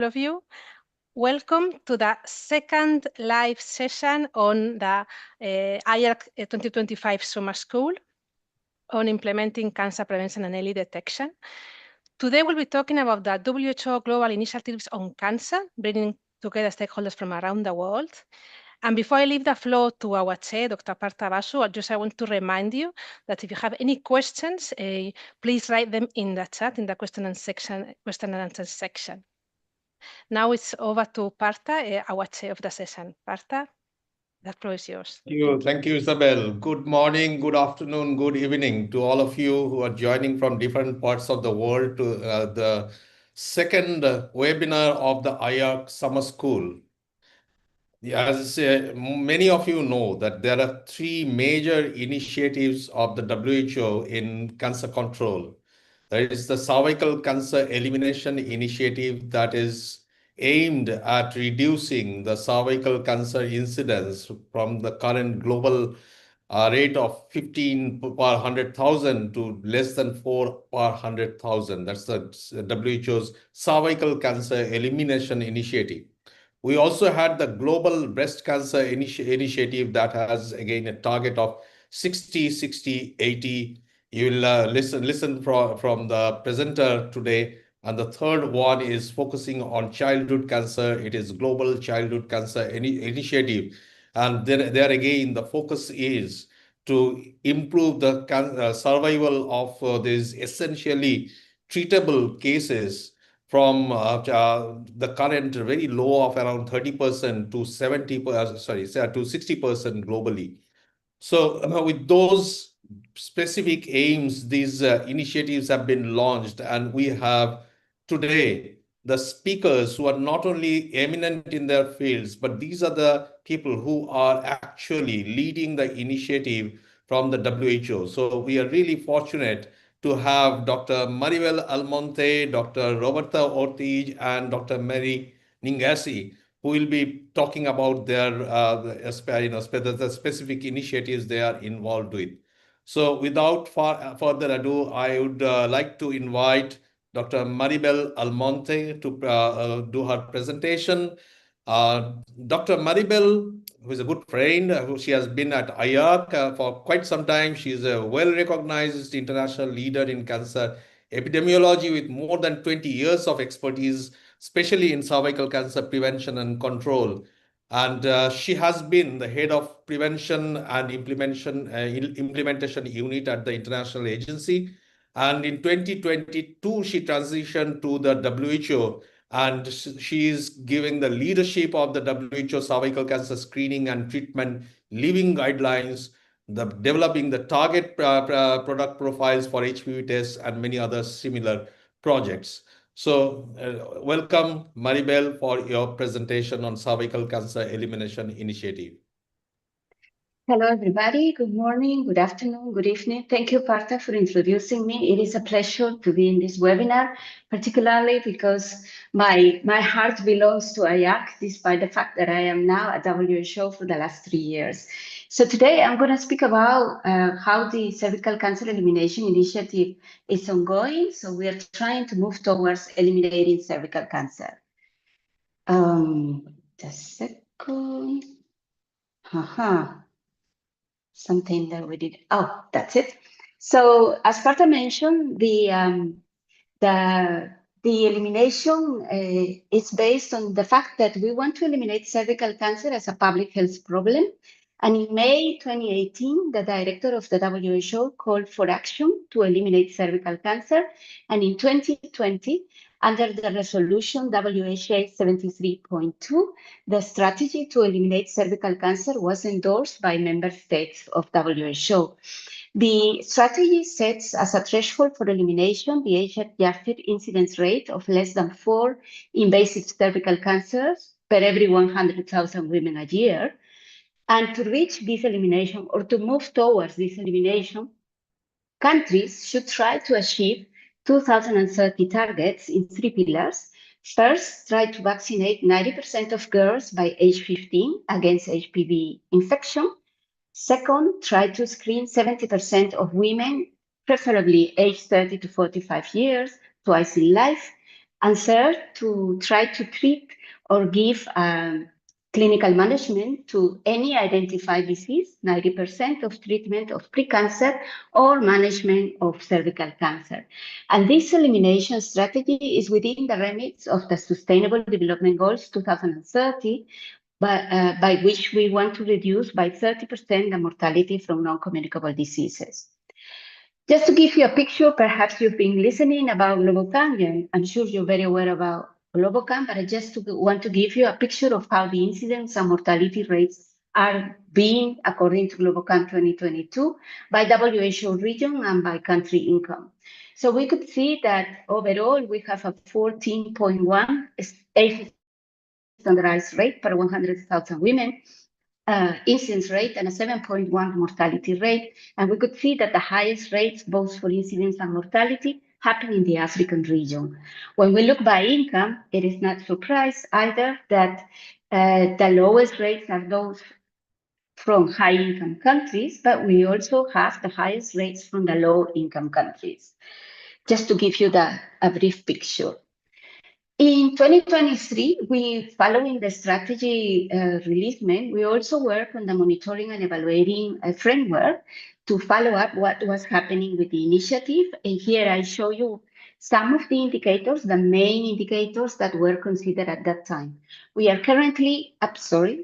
of you. Welcome to the second live session on the IARC 2025 Summer School on implementing cancer prevention and early detection. Today we'll be talking about the WHO Global Initiatives on Cancer, bringing together stakeholders from around the world. And before I leave the floor to our chair, Dr. Partha Basu, I want to remind you that if you have any questions, please write them in the chat, in the question and answer section. Now it's over to Partha, our chair of the session. Partha, the floor is yours. Thank you, Isabel. Good morning, good afternoon, good evening to all of you who are joining from different parts of the world to the second webinar of the IARC Summer School. As many of you know, that there are three major initiatives of the WHO in cancer control. There is the Cervical Cancer Elimination Initiative that is aimed at reducing the cervical cancer incidence from the current global rate of 15 per 100,000 to less than 4 per 100,000. That's the WHO's Cervical Cancer Elimination Initiative. We also had the Global Breast Cancer Initiative that has, again, a target of 60, 60, 80. You will listen from the presenter today. And the third one is focusing on childhood cancer. It is Global Childhood Cancer Initiative. And there again, the focus is to improve the survival of these essentially treatable cases from the current very low of around 30% to 60% globally. So with those specific aims, these initiatives have been launched, and we have today the speakers who are not only eminent in their fields, but these are the people who are actually leading the initiative from the WHO. So we are really fortunate to have Dr. Maribel Almonte, Dr. Roberta Ortiz, and Dr. Mary Ningasi, who will be talking about their the specific initiatives they are involved with. So without further ado, I would like to invite Dr. Maribel Almonte to do her presentation. Dr. Maribel, who is a good friend, she has been at IARC for quite some time. She is a well-recognized international leader in cancer epidemiology with more than 20 years of expertise, especially in cervical cancer prevention and control. And she has been the head of prevention and implementation unit at the international agency. And in 2022, she transitioned to the WHO, and she is giving the leadership of the WHO cervical cancer screening and treatment living guidelines, developing the target product profiles for HPV tests, and many other similar projects. So welcome, Maribel, for your presentation on Cervical Cancer Elimination Initiative. Hello, everybody. Good morning, good afternoon, good evening. Thank you, Partha, for introducing me. It is a pleasure to be in this webinar, particularly because my heart belongs to IARC, despite the fact that I am now at WHO for the last 3 years. So today I'm going to speak about how the Cervical Cancer Elimination Initiative is ongoing. So we are trying to move towards eliminating cervical cancer. Just a second. Something that we did. Oh, that's it. So as Partha mentioned, the elimination is based on the fact that we want to eliminate cervical cancer as a public health problem. And in May 2018, the director of the WHO called for action to eliminate cervical cancer. And in 2020, under the resolution WHA 73.2, the strategy to eliminate cervical cancer was endorsed by member states of WHO. The strategy sets as a threshold for elimination the age-adjusted incidence rate of less than 4 invasive cervical cancers per every 100,000 women a year. And to reach this elimination, or to move towards this elimination, countries should try to achieve 2030 targets in 3 pillars. First, try to vaccinate 90% of girls by age 15 against HPV infection. Second, try to screen 70% of women, preferably age 30 to 45 years, twice in life. And third, to try to treat or give clinical management to any identified disease, 90% of treatment of precancer or management of cervical cancer. And this elimination strategy is within the remit of the Sustainable Development Goals 2030, by which we want to reduce by 30% the mortality from non-communicable diseases. Just to give you a picture, perhaps you've been listening about Globocan. I'm sure you're very aware about Globocan, but I just want to give you a picture of how the incidence and mortality rates are being, according to Globocan 2022, by WHO region and by country income. So we could see that overall we have a 14.1 age standardized rate per 100,000 women, incidence rate, and a 7.1 mortality rate. And we could see that the highest rates, both for incidence and mortality, happen in the African region. When we look by income, it is not surprise either that the lowest rates are those from high-income countries, but we also have the highest rates from the low-income countries. Just to give you a brief picture. In 2023, following the strategy releasement, we also work on the monitoring and evaluating framework to follow up what was happening with the initiative. And here I show you some of the indicators, the main indicators that were considered at that time. We are currently updating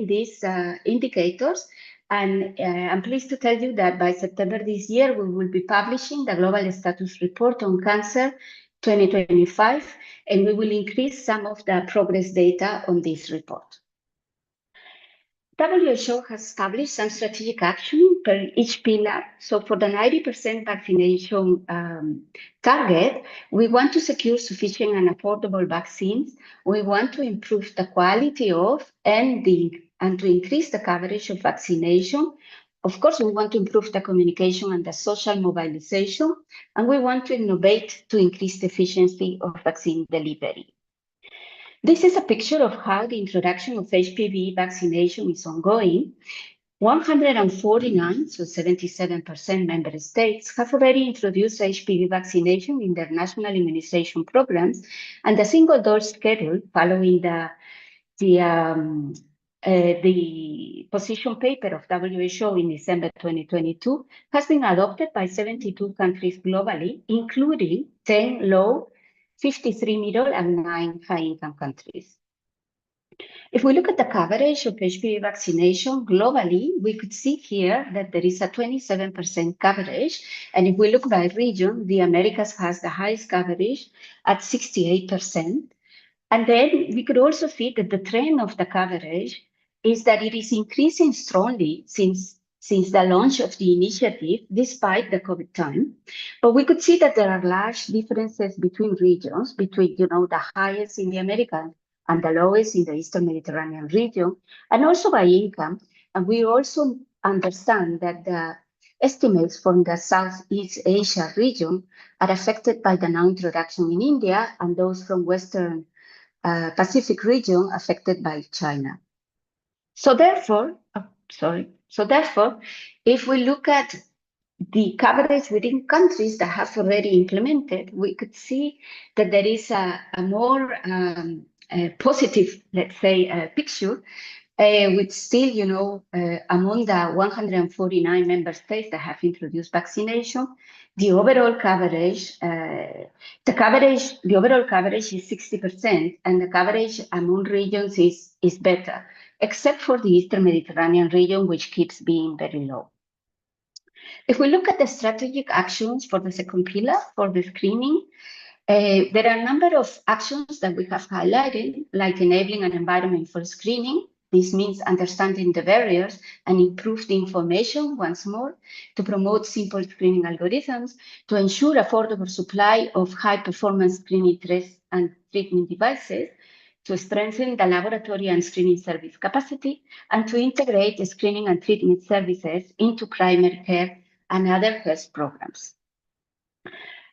these indicators. And I'm pleased to tell you that by September this year, we will be publishing the Global Status Report on Cancer 2025, and we will increase some of the progress data on this report. WHO has established some strategic action per each pillar. So for the 90% vaccination target, we want to secure sufficient and affordable vaccines. We want to improve the quality of and to increase the coverage of vaccination. Of course, we want to improve the communication and the social mobilization, and we want to innovate to increase the efficiency of vaccine delivery. This is a picture of how the introduction of HPV vaccination is ongoing. 149, so 77% member states, have already introduced HPV vaccination in their national immunization programs, and the single-dose schedule following the position paper of WHO in December 2022 has been adopted by 72 countries globally, including 10 low, 53 middle, and 9 high-income countries. If we look at the coverage of HPV vaccination globally, we could see here that there is a 27% coverage. And if we look by region, the Americas has the highest coverage at 68%. And then we could also see that the trend of the coverage is that it is increasing strongly since the launch of the initiative, despite the COVID time. But we could see that there are large differences between regions, between the highest in the Americas and the lowest in the Eastern Mediterranean region, and also by income. And we also understand that the estimates from the Southeast Asia region are affected by the non-introduction in India, and those from Western Pacific region affected by China. So therefore, if we look at the coverage within countries that have already implemented, we could see that there is a more positive, let's say, picture, with still, among the 149 member states that have introduced vaccination, the overall coverage, the overall coverage is 60%, and the coverage among regions is better, except for the Eastern Mediterranean region, which keeps being very low. If we look at the strategic actions for the second pillar, for the screening, there are a number of actions that we have highlighted, like enabling an environment for screening. This means understanding the barriers and improve the information once more, to promote simple screening algorithms, to ensure affordable supply of high-performance screening tests and treatment devices, to strengthen the laboratory and screening service capacity, and to integrate the screening and treatment services into primary care and other health programs.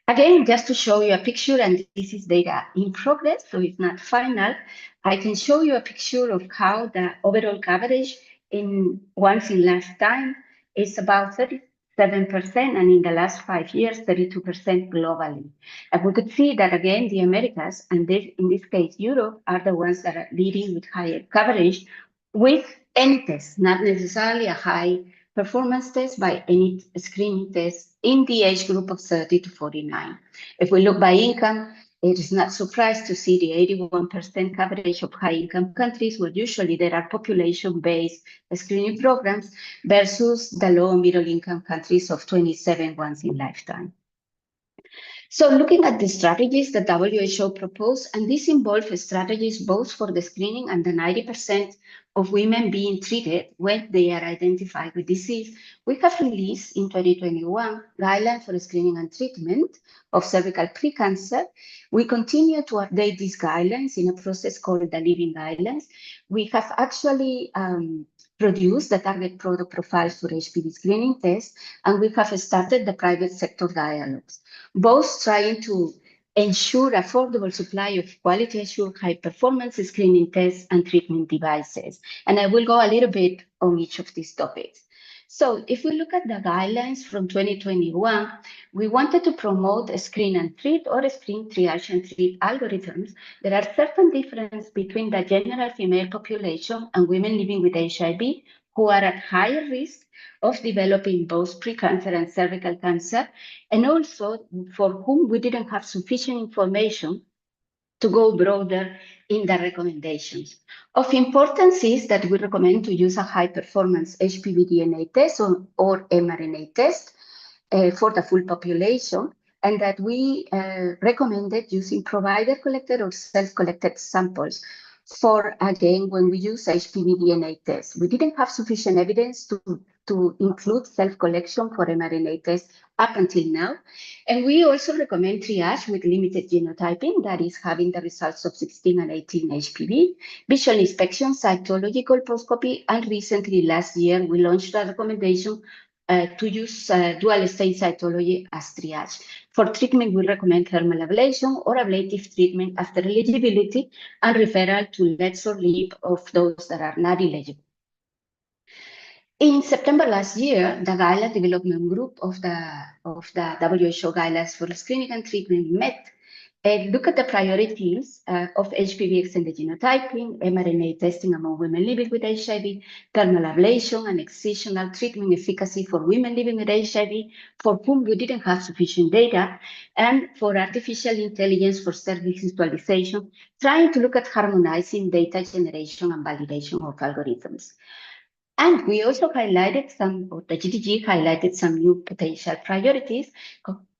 Again, just to show you a picture, and this is data in progress, so it's not final, I can show you a picture of how the overall coverage in last time is about 7%, and in the last 5 years, 32% globally. And we could see that again, the Americas, and in this case, Europe, are the ones that are leading with higher coverage with any test, not necessarily a high performance test by any screening test in the age group of 30 to 49. If we look by income, it is not surprised to see the 81% coverage of high-income countries, where usually there are population-based screening programs, versus the low and middle-income countries of 27 once in lifetime. So looking at the strategies that WHO proposed, and these involve strategies both for the screening and the 90% of women being treated when they are identified with disease, we have released in 2021 guidelines for screening and treatment of cervical precancer. We continue to update these guidelines in a process called the Living Guidelines. We have actually produced the target product profiles for HPV screening tests, and we have started the private sector dialogues, both trying to ensure affordable supply of quality assured high performance screening tests and treatment devices. And I will go a little bit on each of these topics. So if we look at the guidelines from 2021, we wanted to promote a screen and treat or a screen, triage, and treat algorithms. There are certain differences between the general female population and women living with HIV who are at higher risk of developing both precancer and cervical cancer, and also for whom we didn't have sufficient information to go broader in the recommendations. Of importance is that we recommend to use a high-performance HPV DNA test or mRNA test for the full population, and that we recommended using provider-collected or self-collected samples for, again, when we use HPV DNA tests. We didn't have sufficient evidence to include self-collection for mRNA tests up until now. And we also recommend triage with limited genotyping, that is having the results of 16 and 18 HPV, visual inspection, cytology, colposcopy, and recently last year, we launched a recommendation to use dual stain cytology as triage. For treatment, we recommend thermal ablation or ablative treatment after eligibility and referral to LEDs or LEAP of those that are not eligible. In September last year, the guideline development group of the WHO guidelines for screening and treatment met and look at the priorities of HPV extended genotyping, mRNA testing among women living with HIV, thermal ablation, and excisional treatment efficacy for women living with HIV for whom we didn't have sufficient data, and for artificial intelligence for service visualization, trying to look at harmonizing data generation and validation of algorithms. And we also highlighted the GTG highlighted some new potential priorities,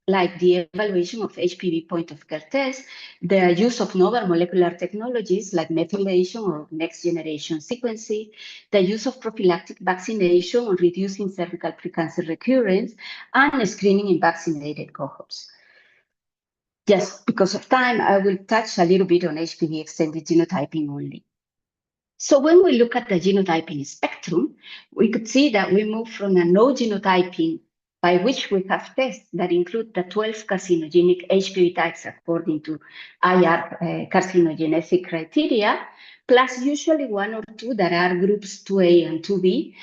like the evaluation of HPV point-of-care tests, the use of novel molecular technologies like methylation or next-generation sequencing, the use of prophylactic vaccination on reducing cervical precancer recurrence, and screening in vaccinated cohorts. Just because of time, I will touch a little bit on HPV extended genotyping only. So when we look at the genotyping spectrum, we could see that we move from a no genotyping, by which we have tests that include the 12 carcinogenic HPV types according to IR carcinogenetic criteria, plus usually one or two that are groups 2A and 2B,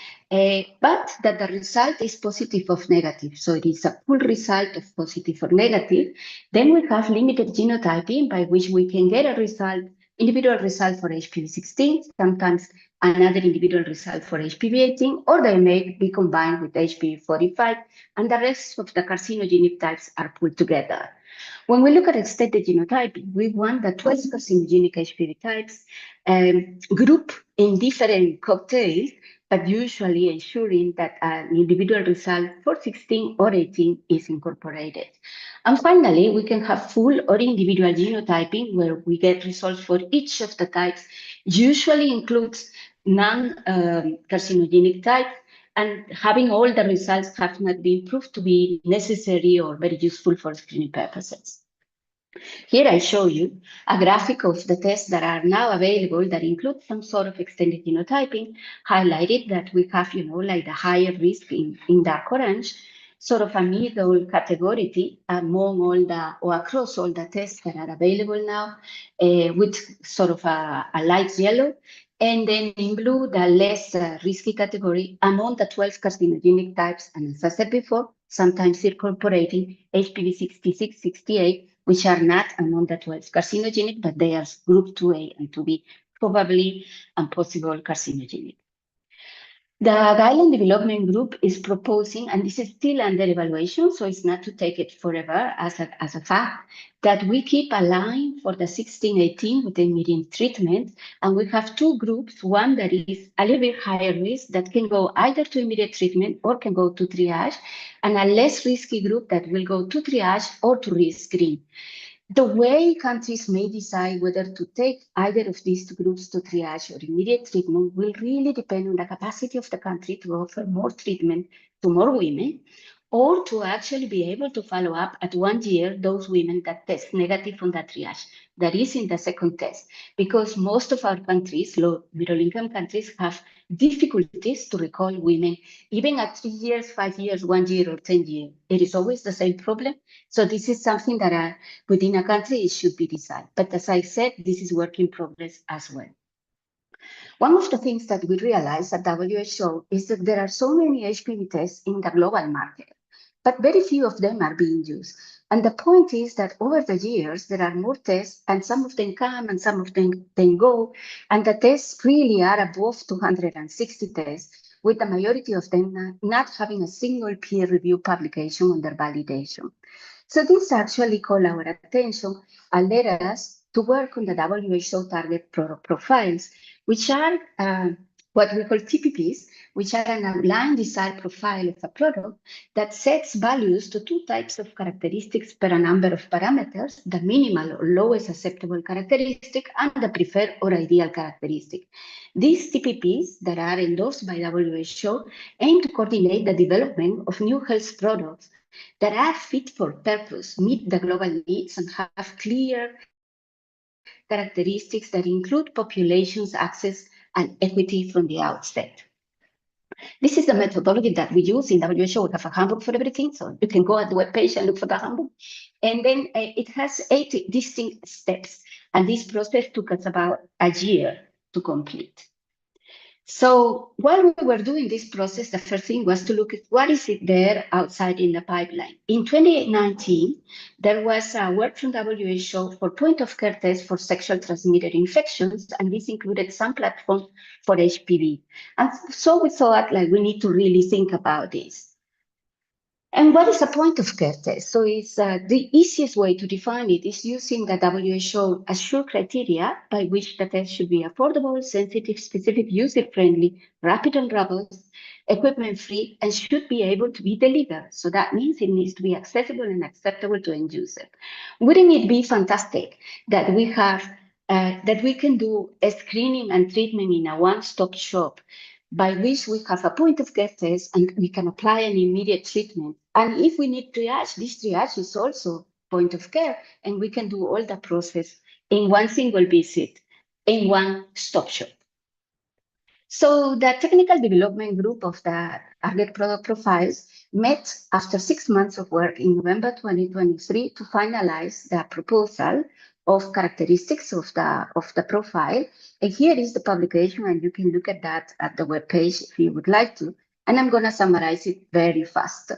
but that the result is positive or negative. So it is a full result of positive or negative. Then we have limited genotyping, by which we can get a result, individual result for HPV 16, sometimes another individual result for HPV 18, or they may be combined with HPV 45, and the rest of the carcinogenic types are put together. When we look at extended genotyping, we want the 12 carcinogenic HPV types group in different cocktails, but usually ensuring that an individual result for 16 or 18 is incorporated. And finally, we can have full or individual genotyping, where we get results for each of the types, usually includes non-carcinogenic types, and having all the results have not been proved to be necessary or very useful for screening purposes. Here I show you a graphic of the tests that are now available that include some sort of extended genotyping, highlighted that we have, like the higher risk in dark orange, sort of a middle category among all the, or across all the tests that are available now, with sort of a light yellow, And then in blue, the less risky category among the 12 carcinogenic types, and as I said before, sometimes incorporating HPV 66, 68, which are not among the 12 carcinogenic, but they are group 2A and 2B, probably and possible carcinogenic. The guideline development group is proposing, and this is still under evaluation, so it's not to take it forever as a fact, that we keep a line for the 16-18 with the immediate treatment, and we have two groups, one that is a little bit higher risk that can go either to immediate treatment or can go to triage, and a less risky group that will go to triage or to risk screen. The way countries may decide whether to take either of these two groups to triage or immediate treatment will really depend on the capacity of the country to offer more treatment to more women, or to actually be able to follow up at 1 year those women that test negative on that triage. That is in the second test, because most of our countries, low middle income countries, have difficulties to recall women, even at 3 years, 5 years, 1 year, or 10 years. It is always the same problem. So this is something that within a country it should be decided. But as I said, this is work in progress as well. One of the things that we realized at WHO is that there are so many HPV tests in the global market, but very few of them are being used. And the point is that over the years, there are more tests, and some of them come and some of them then go, and the tests really are above 260 tests, with the majority of them not having a single peer-reviewed publication on their validation. So this actually caught our attention and led us to work on the WHO target product profiles, which are what we call TPPs, which are an outline desired profile of a product that sets values to two types of characteristics per a number of parameters, the minimal or lowest acceptable characteristic and the preferred or ideal characteristic. These TPPs that are endorsed by WHO aim to coordinate the development of new health products that are fit for purpose, meet the global needs, and have clear characteristics that include populations, access, and equity from the outset. This is the methodology that we use in WHO. We have a handbook for everything, so you can go at the webpage and look for the handbook. And then it has 8 distinct steps, and this process took us about a year to complete. So while we were doing this process, the first thing was to look at what is it there outside in the pipeline. In 2019, there was work from WHO for point-of-care tests for sexual transmitted infections, and this included some platforms for HPV. And so we thought, like, we need to really think about this. And what is a point-of-care test? So it's the easiest way to define it is using the WHO ASSURE criteria, by which the test should be affordable, sensitive, specific, user-friendly, rapid and robust, equipment-free, and should be able to be delivered. So that means it needs to be accessible and acceptable to end user. Wouldn't it be fantastic that we have that we can do a screening and treatment in a one-stop shop, by which we have a point-of-care test and we can apply an immediate treatment. And if we need triage, this triage is also point of care, and we can do all the process in one single visit, in one stop shop. So the technical development group of the target product profiles met after 6 months of work in November 2023 to finalize the proposal of characteristics of the profile. And here is the publication, and you can look at that at the webpage if you would like to. And I'm going to summarize it very fast.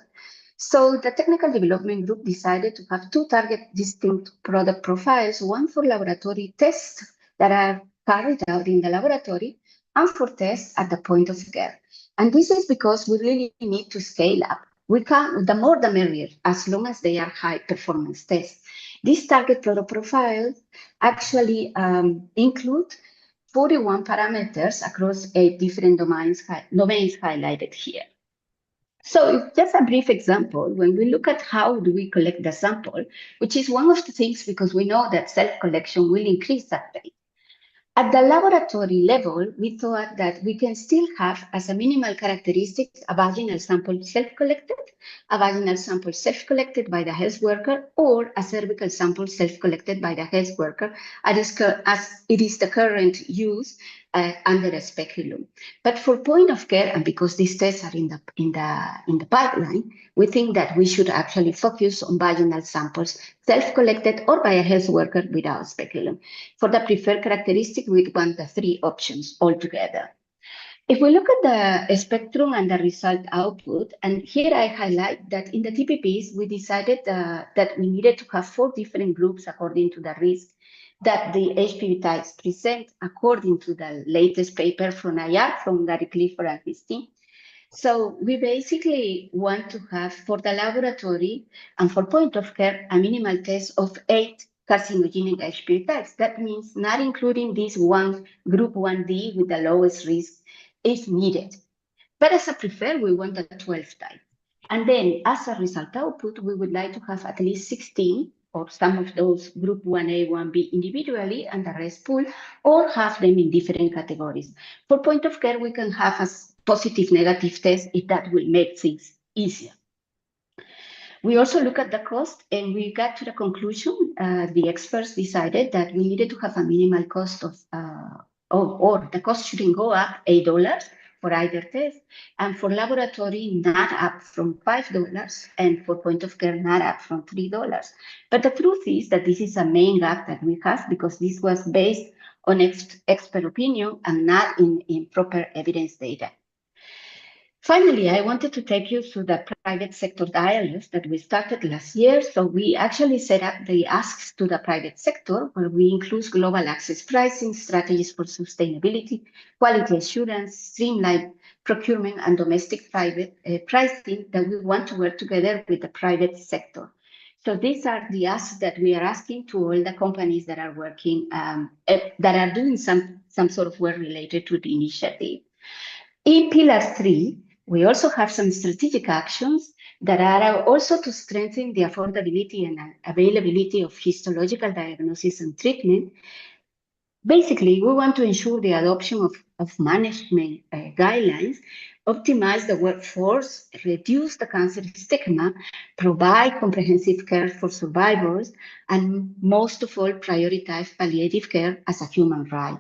So the technical development group decided to have 2 target distinct product profiles, one for laboratory tests that are carried out in the laboratory, and for tests at the point of care. And this is because we really need to scale up. We can, the more the merrier, as long as they are high performance tests. These target product profiles actually include 41 parameters across 8 different domains highlighted here. So just a brief example, when we look at how do we collect the sample, which is one of the things because we know that self-collection will increase that rate. At the laboratory level, we thought that we can still have as a minimal characteristic a vaginal sample self-collected, a vaginal sample self-collected by the health worker, or a cervical sample self-collected by the health worker, as it is the current use under a speculum. But for point of care, and because these tests are in the pipeline, we think that we should actually focus on vaginal samples, self-collected or by a health worker without speculum. For the preferred characteristic, we want the three options altogether. If we look at the spectrum and the result output, and here I highlight that in the TPPs, we decided that we needed to have 4 different groups according to the risk that the HPV types present according to the latest paper from IR, from Gary Clifford and his team. So we basically want to have, for the laboratory and for point of care, a minimal test of 8 carcinogenic HPV types. That means not including this one group 1D with the lowest risk if needed. But as a preferred, we want the 12 type. And then as a result output, we would like to have at least 16 or some of those group 1A, 1B individually and the rest pool, or have them in different categories. For point of care, we can have a positive negative test if that will make things easier. We also look at the cost and we got to the conclusion, the experts decided that we needed to have a minimal cost of, or the cost shouldn't go up $8 for either test, and for laboratory not up from $5, and for point of care not up from $3. But the truth is that this is a main gap that we have because this was based on expert opinion and not in proper evidence data. Finally, I wanted to take you through the private sector dialogues that we started last year. So we actually set up the asks to the private sector, where we include global access pricing, strategies for sustainability, quality assurance, streamlined procurement, and domestic private pricing that we want to work together with the private sector. So these are the asks that we are asking to all the companies that are working, that are doing some sort of work related to the initiative. In Pillar 3, we also have some strategic actions that are also to strengthen the affordability and availability of histological diagnosis and treatment. Basically, we want to ensure the adoption of management guidelines, optimize the workforce, reduce the cancer stigma, provide comprehensive care for survivors, and most of all, prioritize palliative care as a human right.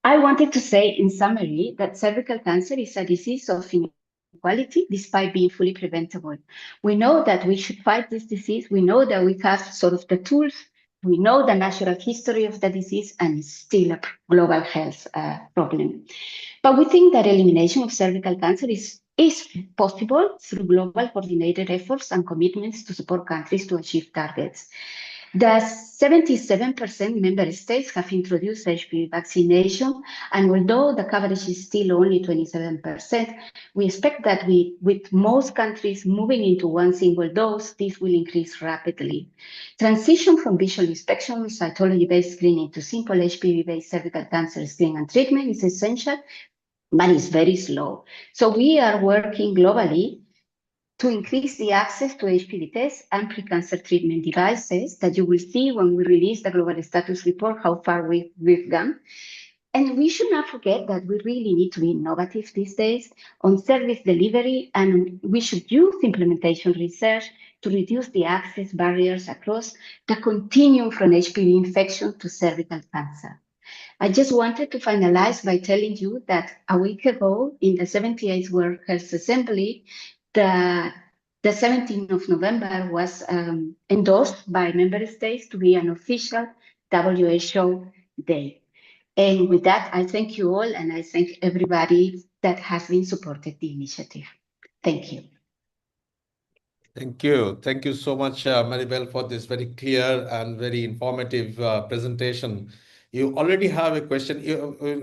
I wanted to say in summary that cervical cancer is a disease of inequality despite being fully preventable. We know that we should fight this disease. We know that we have sort of the tools. We know the natural history of the disease, and it's still a global health problem. But we think that elimination of cervical cancer is possible through global coordinated efforts and commitments to support countries to achieve targets. The 77% member states have introduced HPV vaccination, and although the coverage is still only 27%, we expect that with most countries moving into one single dose, this will increase rapidly. Transition from visual inspection, cytology-based screening to simple HPV-based cervical cancer screening and treatment is essential, but it's very slow. So we are working globally to increase the access to HPV tests and pre-cancer treatment devices that you will see when we release the global status report, how far we've gone. And we should not forget that we really need to be innovative these days on service delivery, and we should use implementation research to reduce the access barriers across the continuum from HPV infection to cervical cancer. I just wanted to finalize by telling you that a week ago in the 78th World Health Assembly, the 17th of November was endorsed by member states to be an official WHO day. And with that, I thank you all, and I thank everybody that has been supported the initiative. Thank you. Thank you. Thank you so much, Maribel, for this very clear and very informative presentation. You already have a question.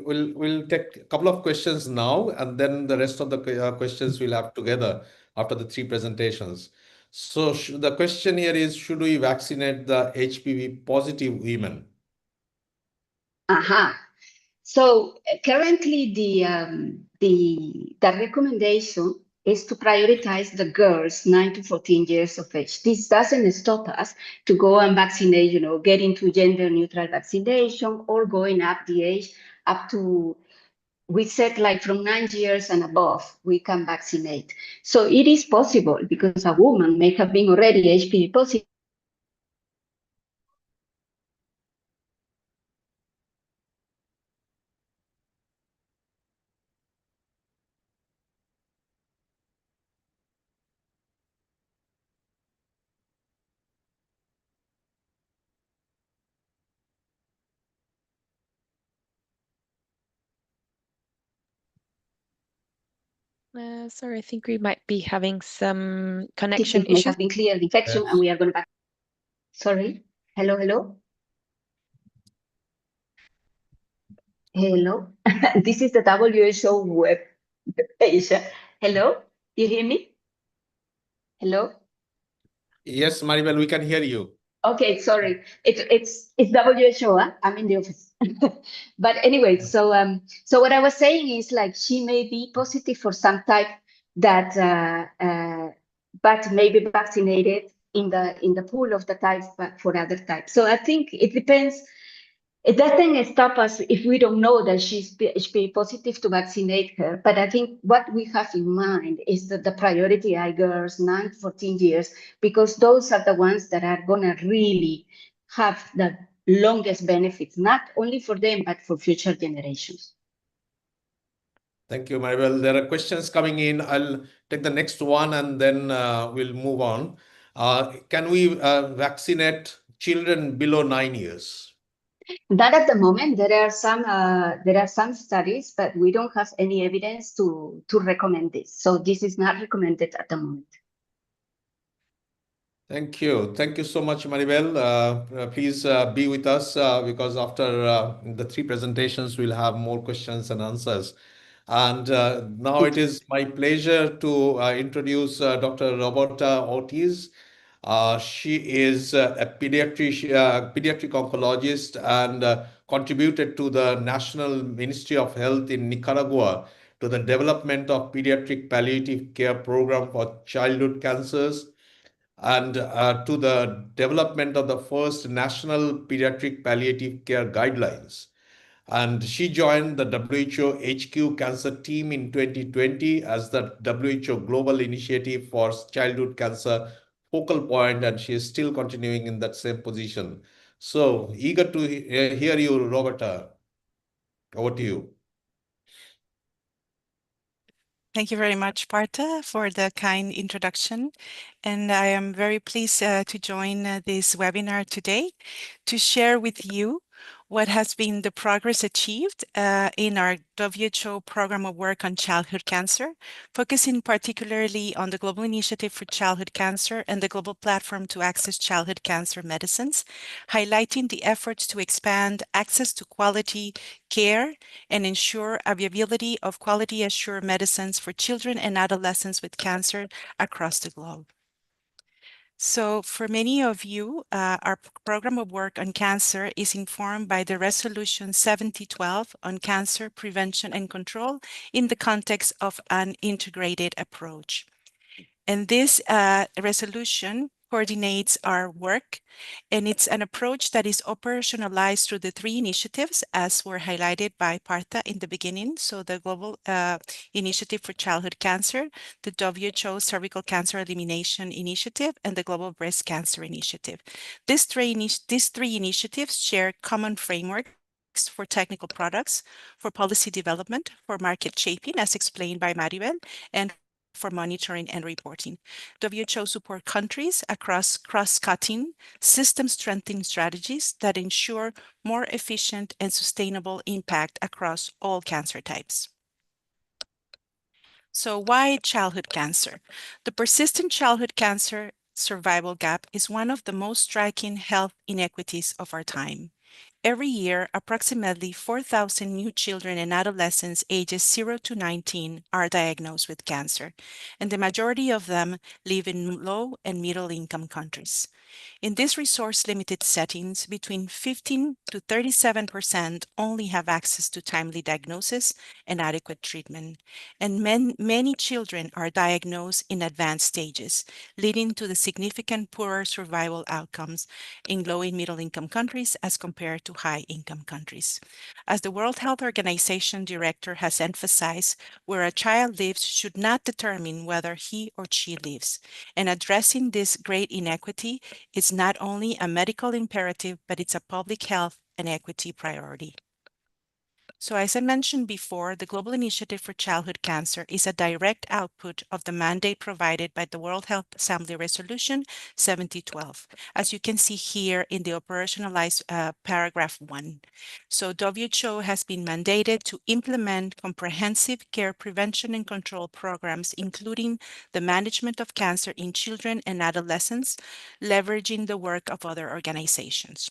We'll take a couple of questions now, and then the rest of the questions we'll have together after the 3 presentations. So the question here is, should we vaccinate the HPV positive women? So currently the recommendation is to prioritize the girls 9 to 14 years of age. This doesn't stop us to go and vaccinate, get into gender neutral vaccination or going up the age up to, we said like from 9 years and above, we can vaccinate. So it is possible because a woman may have been already HPV positive. Sorry, I think we might be having some It connection may issues. have been clear the infection, and we are going back. Sorry. Hello, hello. Hello. This is the WHO web page. Hello. You hear me? Hello. Yes, Maribel, we can hear you. Okay, sorry. It's WHO. Huh? I'm in the office. But anyway, so what I was saying is like she may be positive for some type that but maybe vaccinated in the pool of the types, but for other types. So I think it depends. It doesn't stop us if we don't know that she's HPV positive to vaccinate her. But I think what we have in mind is that the priority eye girls, 9 to 14 years, because those are the ones that are going to really have the longest benefits, not only for them, but for future generations. Thank you, Maribel. There are questions coming in. I'll take the next one and then we'll move on. Can we vaccinate children below 9 years? Not at the moment. There are some studies, but we don't have any evidence to recommend this. So this is not recommended at the moment. Thank you. Thank you so much, Maribel. Please be with us because after the 3 presentations, we'll have more questions and answers. And now it is my pleasure to introduce Dr. Roberta Ortiz. She is a pediatric oncologist and contributed to the National Ministry of Health in Nicaragua to the development of pediatric palliative care program for childhood cancers and to the development of the first national pediatric palliative care guidelines. And she joined the WHO HQ Cancer Team in 2020 as the WHO Global Initiative for Childhood Cancer focal point, and she is still continuing in that same position. So eager to hear you, Roberta. Over to you. Thank you very much, Partha, for the kind introduction. And I am very pleased to join this webinar today to share with you what has been the progress achieved in our WHO program of work on childhood cancer, focusing particularly on the Global Initiative for Childhood Cancer and the Global Platform to Access Childhood Cancer Medicines, highlighting the efforts to expand access to quality care and ensure availability of quality assured medicines for children and adolescents with cancer across the globe. So for many of you, our program of work on cancer is informed by the Resolution 7012 on cancer prevention and control in the context of an integrated approach. And this resolution coordinates our work, and it's an approach that is operationalized through the 3 initiatives as were highlighted by Partha in the beginning. So the Global Initiative for Childhood Cancer, the WHO Cervical Cancer Elimination Initiative, and the Global Breast Cancer Initiative. These three initiatives share common frameworks for technical products, for policy development, for market shaping, as explained by Maribel, and for monitoring and reporting. WHO support countries across cross-cutting, system-strengthening strategies that ensure more efficient and sustainable impact across all cancer types. So why childhood cancer? The persistent childhood cancer survival gap is one of the most striking health inequities of our time. Every year, approximately 4,000 new children and adolescents ages 0 to 19 are diagnosed with cancer, and the majority of them live in low and middle-income countries. In these resource-limited settings, between 15 to 37% only have access to timely diagnosis and adequate treatment, and many children are diagnosed in advanced stages, leading to the significant poorer survival outcomes in low and middle-income countries as compared to high-income countries. As the World Health Organization director has emphasized, where a child lives should not determine whether he or she lives, and addressing this great inequity is not only a medical imperative, but it's a public health and equity priority. So as I mentioned before, the Global Initiative for Childhood Cancer is a direct output of the mandate provided by the World Health Assembly Resolution 7012, as you can see here in the operationalized paragraph 1. So WHO has been mandated to implement comprehensive care prevention and control programs, including the management of cancer in children and adolescents, leveraging the work of other organizations.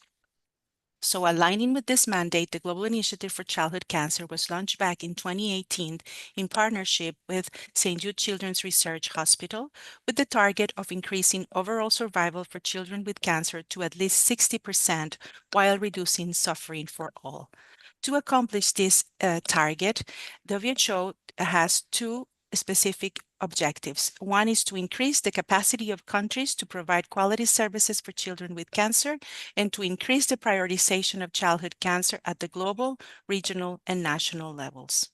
So aligning with this mandate, the Global Initiative for Childhood Cancer was launched back in 2018 in partnership with St. Jude Children's Research Hospital, with the target of increasing overall survival for children with cancer to at least 60% while reducing suffering for all. To accomplish this target, WHO has two specific objectives. One is to increase the capacity of countries to provide quality services for children with cancer, and to increase the prioritization of childhood cancer at the global, regional, and national levels.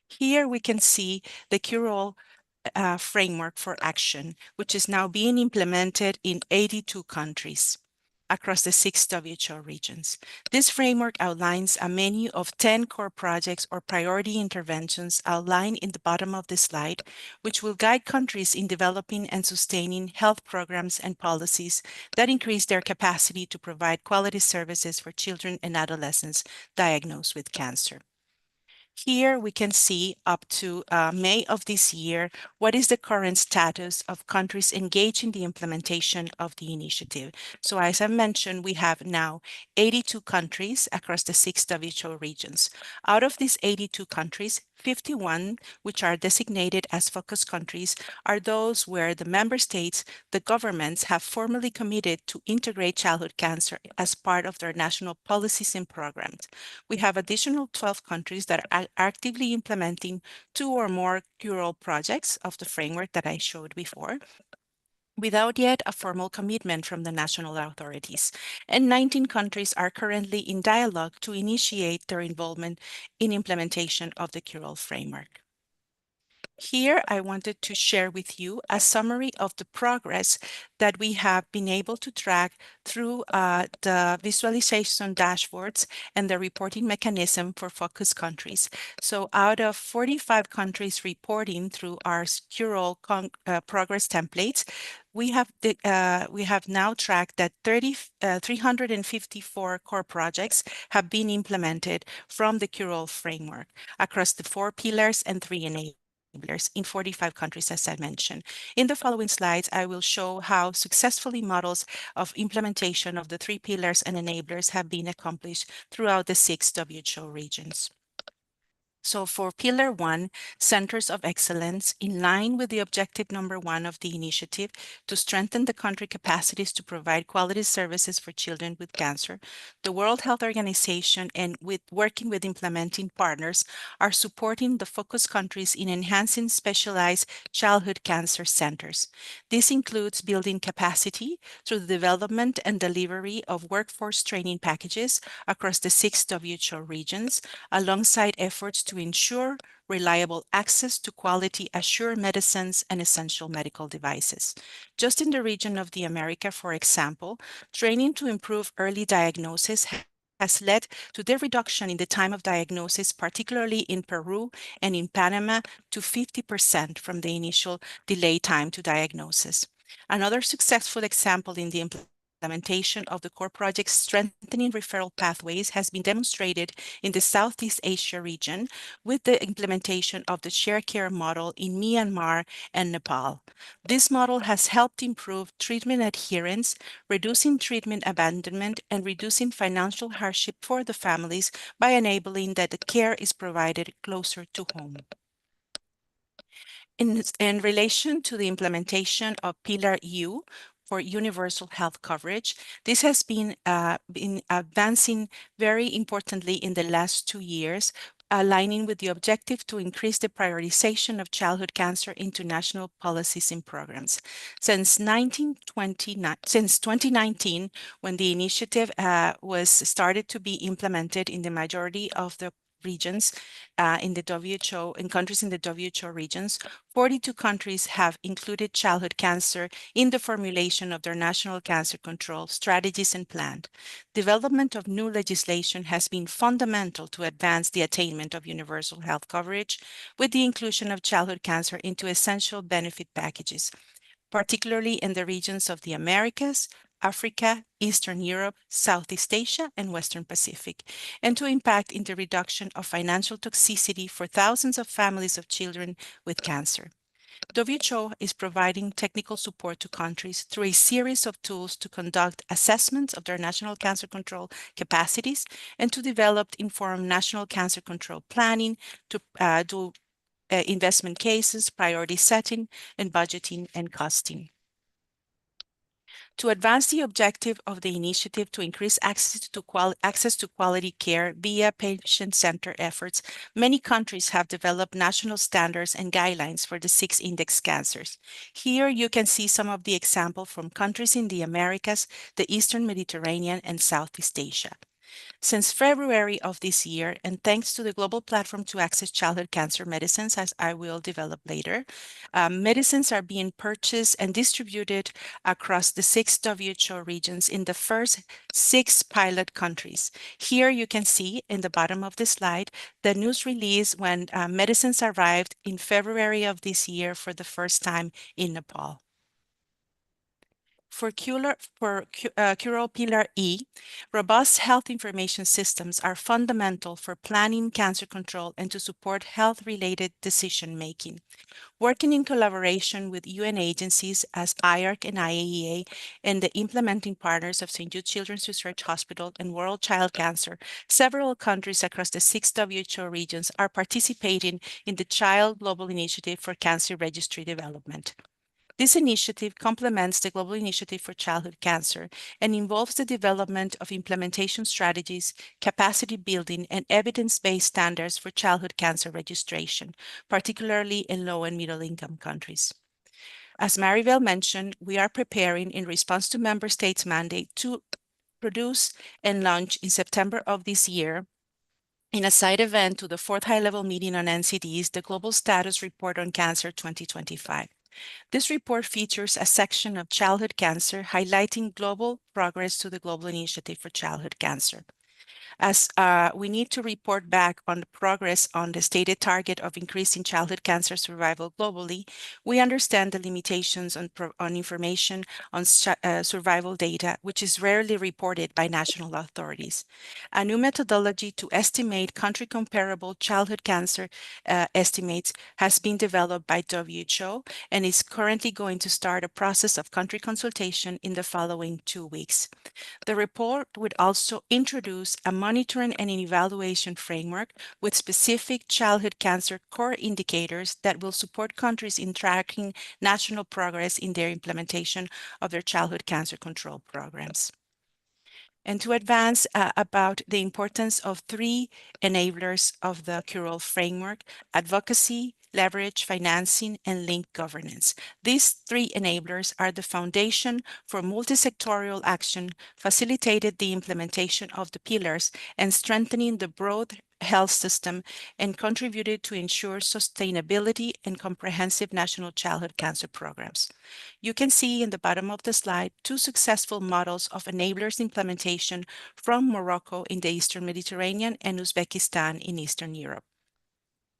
Here we can see the cure-all framework for action, which is now being implemented in 82 countries across the 6 WHO regions. This framework outlines a menu of 10 core projects or priority interventions outlined in the bottom of the slide, which will guide countries in developing and sustaining health programs and policies that increase their capacity to provide quality services for children and adolescents diagnosed with cancer. Here we can see up to May of this year, what is the current status of countries engaged in the implementation of the initiative. So as I mentioned, we have now 82 countries across the 6 WHO regions. Out of these 82 countries, 51, which are designated as focus countries, are those where the member states, the governments, have formally committed to integrate childhood cancer as part of their national policies and programs. We have additional 12 countries that are actively implementing 2 or more cure-all projects of the framework that I showed before, without yet a formal commitment from the national authorities. And 19 countries are currently in dialogue to initiate their involvement in implementation of the cure-all framework. Here, I wanted to share with you a summary of the progress that we have been able to track through the visualization dashboards and the reporting mechanism for focus countries. So out of 45 countries reporting through our cure-all progress templates, we have now tracked that 354 core projects have been implemented from the cure-all framework across the 4 pillars and 3 enablers in 45 countries, as I mentioned. In the following slides, I will show how successfully models of implementation of the 3 pillars and enablers have been accomplished throughout the 6 WHO regions. So for Pillar 1, Centers of Excellence, in line with the objective number 1 of the initiative to strengthen the country capacities to provide quality services for children with cancer, the World Health Organization and working with implementing partners are supporting the focus countries in enhancing specialized childhood cancer centers. This includes building capacity through the development and delivery of workforce training packages across the 6 WHO regions, alongside efforts to ensure reliable access to quality assured medicines and essential medical devices. Just in the region of the America, for example, training to improve early diagnosis has led to the reduction in the time of diagnosis, particularly in Peru and in Panama, to 50% from the initial delay time to diagnosis. Another successful example in the implementation of the core project's strengthening referral pathways has been demonstrated in the Southeast Asia region with the implementation of the shared care model in Myanmar and Nepal. This model has helped improve treatment adherence, reducing treatment abandonment, and reducing financial hardship for the families by enabling that the care is provided closer to home. In relation to the implementation of Pillar U for universal health coverage, this has been advancing very importantly in the last 2 years, aligning with the objective to increase the prioritization of childhood cancer into national policies and programs. Since 2019, when the initiative was started to be implemented in the majority of the regions in the WHO, in countries in the WHO regions, 42 countries have included childhood cancer in the formulation of their national cancer control strategies and plans. Development of new legislation has been fundamental to advance the attainment of universal health coverage with the inclusion of childhood cancer into essential benefit packages, particularly in the regions of the Americas, Africa, Eastern Europe, Southeast Asia, and Western Pacific, and to impact in the reduction of financial toxicity for thousands of families of children with cancer. WHO is providing technical support to countries through a series of tools to conduct assessments of their national cancer control capacities and to develop informed national cancer control planning, to do investment cases, priority setting, and budgeting and costing. To advance the objective of the initiative to increase access to quality care via patient-centered efforts, many countries have developed national standards and guidelines for the 6 index cancers. Here you can see some of the examples from countries in the Americas, the Eastern Mediterranean, and Southeast Asia. Since February of this year, and thanks to the Global Platform to Access Childhood Cancer Medicines, as I will develop later, medicines are being purchased and distributed across the 6 WHO regions in the first 6 pilot countries. Here you can see in the bottom of the slide the news release when medicines arrived in February of this year for the first time in Nepal. For Curable Pillar E, robust health information systems are fundamental for planning cancer control and to support health-related decision-making. Working in collaboration with UN agencies as IARC and IAEA and the implementing partners of St. Jude Children's Research Hospital and World Child Cancer, several countries across the 6 WHO regions are participating in the Child Global Initiative for Cancer Registry Development. This initiative complements the Global Initiative for Childhood Cancer and involves the development of implementation strategies, capacity building, and evidence-based standards for childhood cancer registration, particularly in low and middle-income countries. As Maribel mentioned, we are preparing in response to Member States' mandate to produce and launch in September of this year in a side event to the 4th High-Level Meeting on NCDs, the Global Status Report on Cancer 2025. This report features a section of childhood cancer highlighting global progress to the Global Initiative for Childhood Cancer. As we need to report back on the progress on the stated target of increasing childhood cancer survival globally, we understand the limitations on information on survival data, which is rarely reported by national authorities. A new methodology to estimate country-comparable childhood cancer estimates has been developed by WHO and is currently going to start a process of country consultation in the following 2 weeks. The report would also introduce a monitoring and an evaluation framework with specific childhood cancer core indicators that will support countries in tracking national progress in their implementation of their childhood cancer control programs. And to advance about the importance of 3 enablers of the Curable framework: advocacy, leverage, financing, and linked governance. These 3 enablers are the foundation for multi-sectorial action, facilitated the implementation of the pillars, and strengthening the broad health system, and contributed to ensure sustainability and comprehensive national childhood cancer programs. You can see in the bottom of the slide 2 successful models of enablers implementation from Morocco in the Eastern Mediterranean and Uzbekistan in Eastern Europe.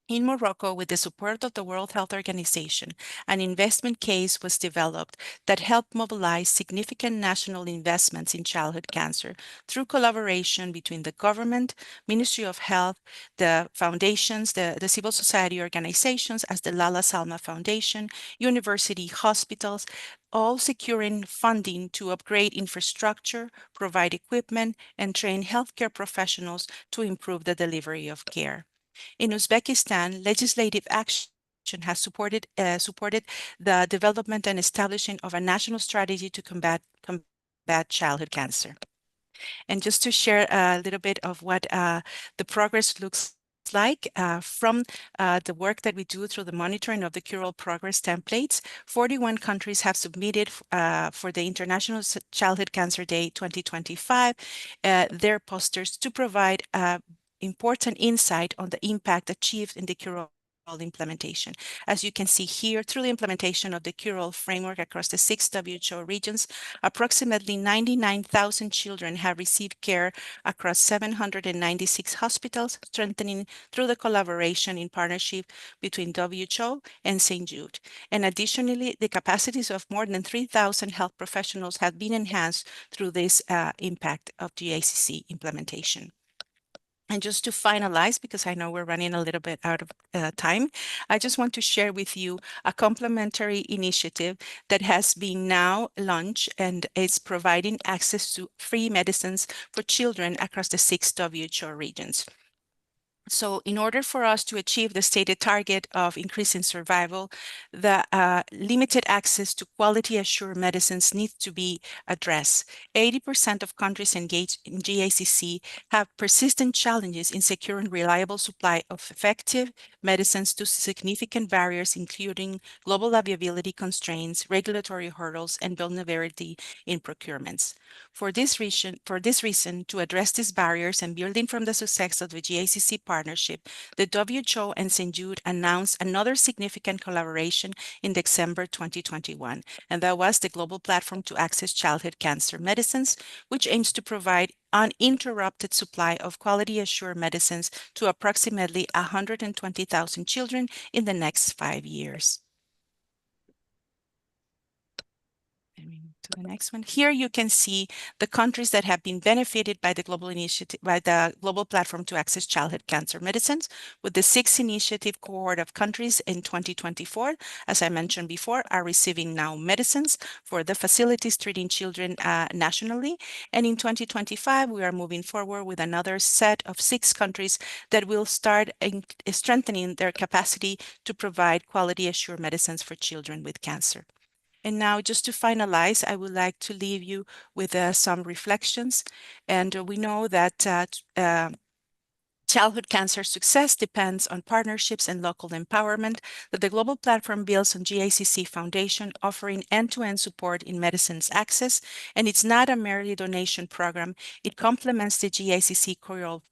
In Morocco, with the support of the World Health Organization, an investment case was developed that helped mobilize significant national investments in childhood cancer through collaboration between the government, Ministry of Health, the foundations, the civil society organizations as the Lala Salma Foundation, university hospitals, all securing funding to upgrade infrastructure, provide equipment, and train healthcare professionals to improve the delivery of care. In Uzbekistan, legislative action has supported the development and establishing of a national strategy to combat childhood cancer. And just to share a little bit of what the progress looks like from the work that we do through the monitoring of the Curable Progress templates, 41 countries have submitted for the International Childhood Cancer Day 2025 their posters to provide important insight on the impact achieved in the cure implementation. As you can see here, through the implementation of the cure framework across the 6 WHO regions, approximately 99,000 children have received care across 796 hospitals, strengthening through the collaboration in partnership between WHO and St. Jude. And additionally, the capacities of more than 3,000 health professionals have been enhanced through this impact of GICC implementation. And just to finalize, because I know we're running a little bit out of time, I just want to share with you a complementary initiative that has been now launched and is providing access to free medicines for children across the 6 WHO regions. So in order for us to achieve the stated target of increasing survival, the limited access to quality assured medicines needs to be addressed. 80% of countries engaged in GICC have persistent challenges in securing reliable supply of effective medicines due to significant barriers, including global availability constraints, regulatory hurdles, and vulnerability in procurements. For this reason, to address these barriers and building from the success of the GICC partnership, the WHO and St. Jude announced another significant collaboration in December 2021, and that was the Global Platform to Access Childhood Cancer Medicines, which aims to provide uninterrupted supply of quality assured medicines to approximately 120,000 children in the next 5 years. To the next one. Here you can see the countries that have been benefited by the global initiative, by the Global Platform to Access Childhood Cancer Medicines, with the 6 initiative cohort of countries in 2024, as I mentioned before, are receiving now medicines for the facilities treating children nationally. And in 2025, we are moving forward with another set of 6 countries that will start strengthening their capacity to provide quality assured medicines for children with cancer. And now, just to finalize, I would like to leave you with some reflections. And we know that childhood cancer success depends on partnerships and local empowerment, that the global platform builds on GICC Foundation, offering end-to-end support in medicines access, and it's not a merely donation program. It complements the GICC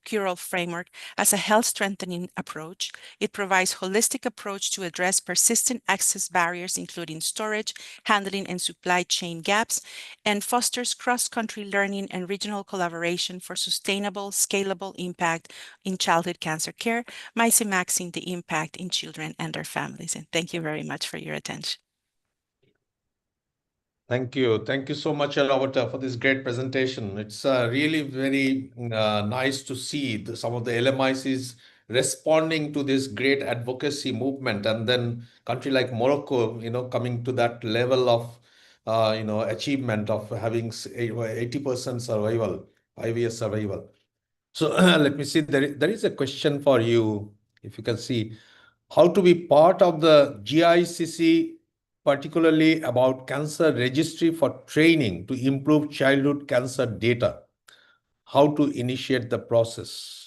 Cural framework as a health strengthening approach. It provides holistic approach to address persistent access barriers, including storage, handling, and supply chain gaps, and fosters cross-country learning and regional collaboration for sustainable, scalable impact in childhood cancer care, maximizing the impact in children and their families. And thank you very much for your attention. Thank you. Thank you so much, Roberta, for this great presentation. It's really very nice to see some of the LMICs responding to this great advocacy movement, and then country like Morocco, coming to that level of, achievement of having 80% survival, 5-year survival. So let me see, there is a question for you, if you can see, how to be part of the GICC, particularly about cancer registry for training to improve childhood cancer data, how to initiate the process.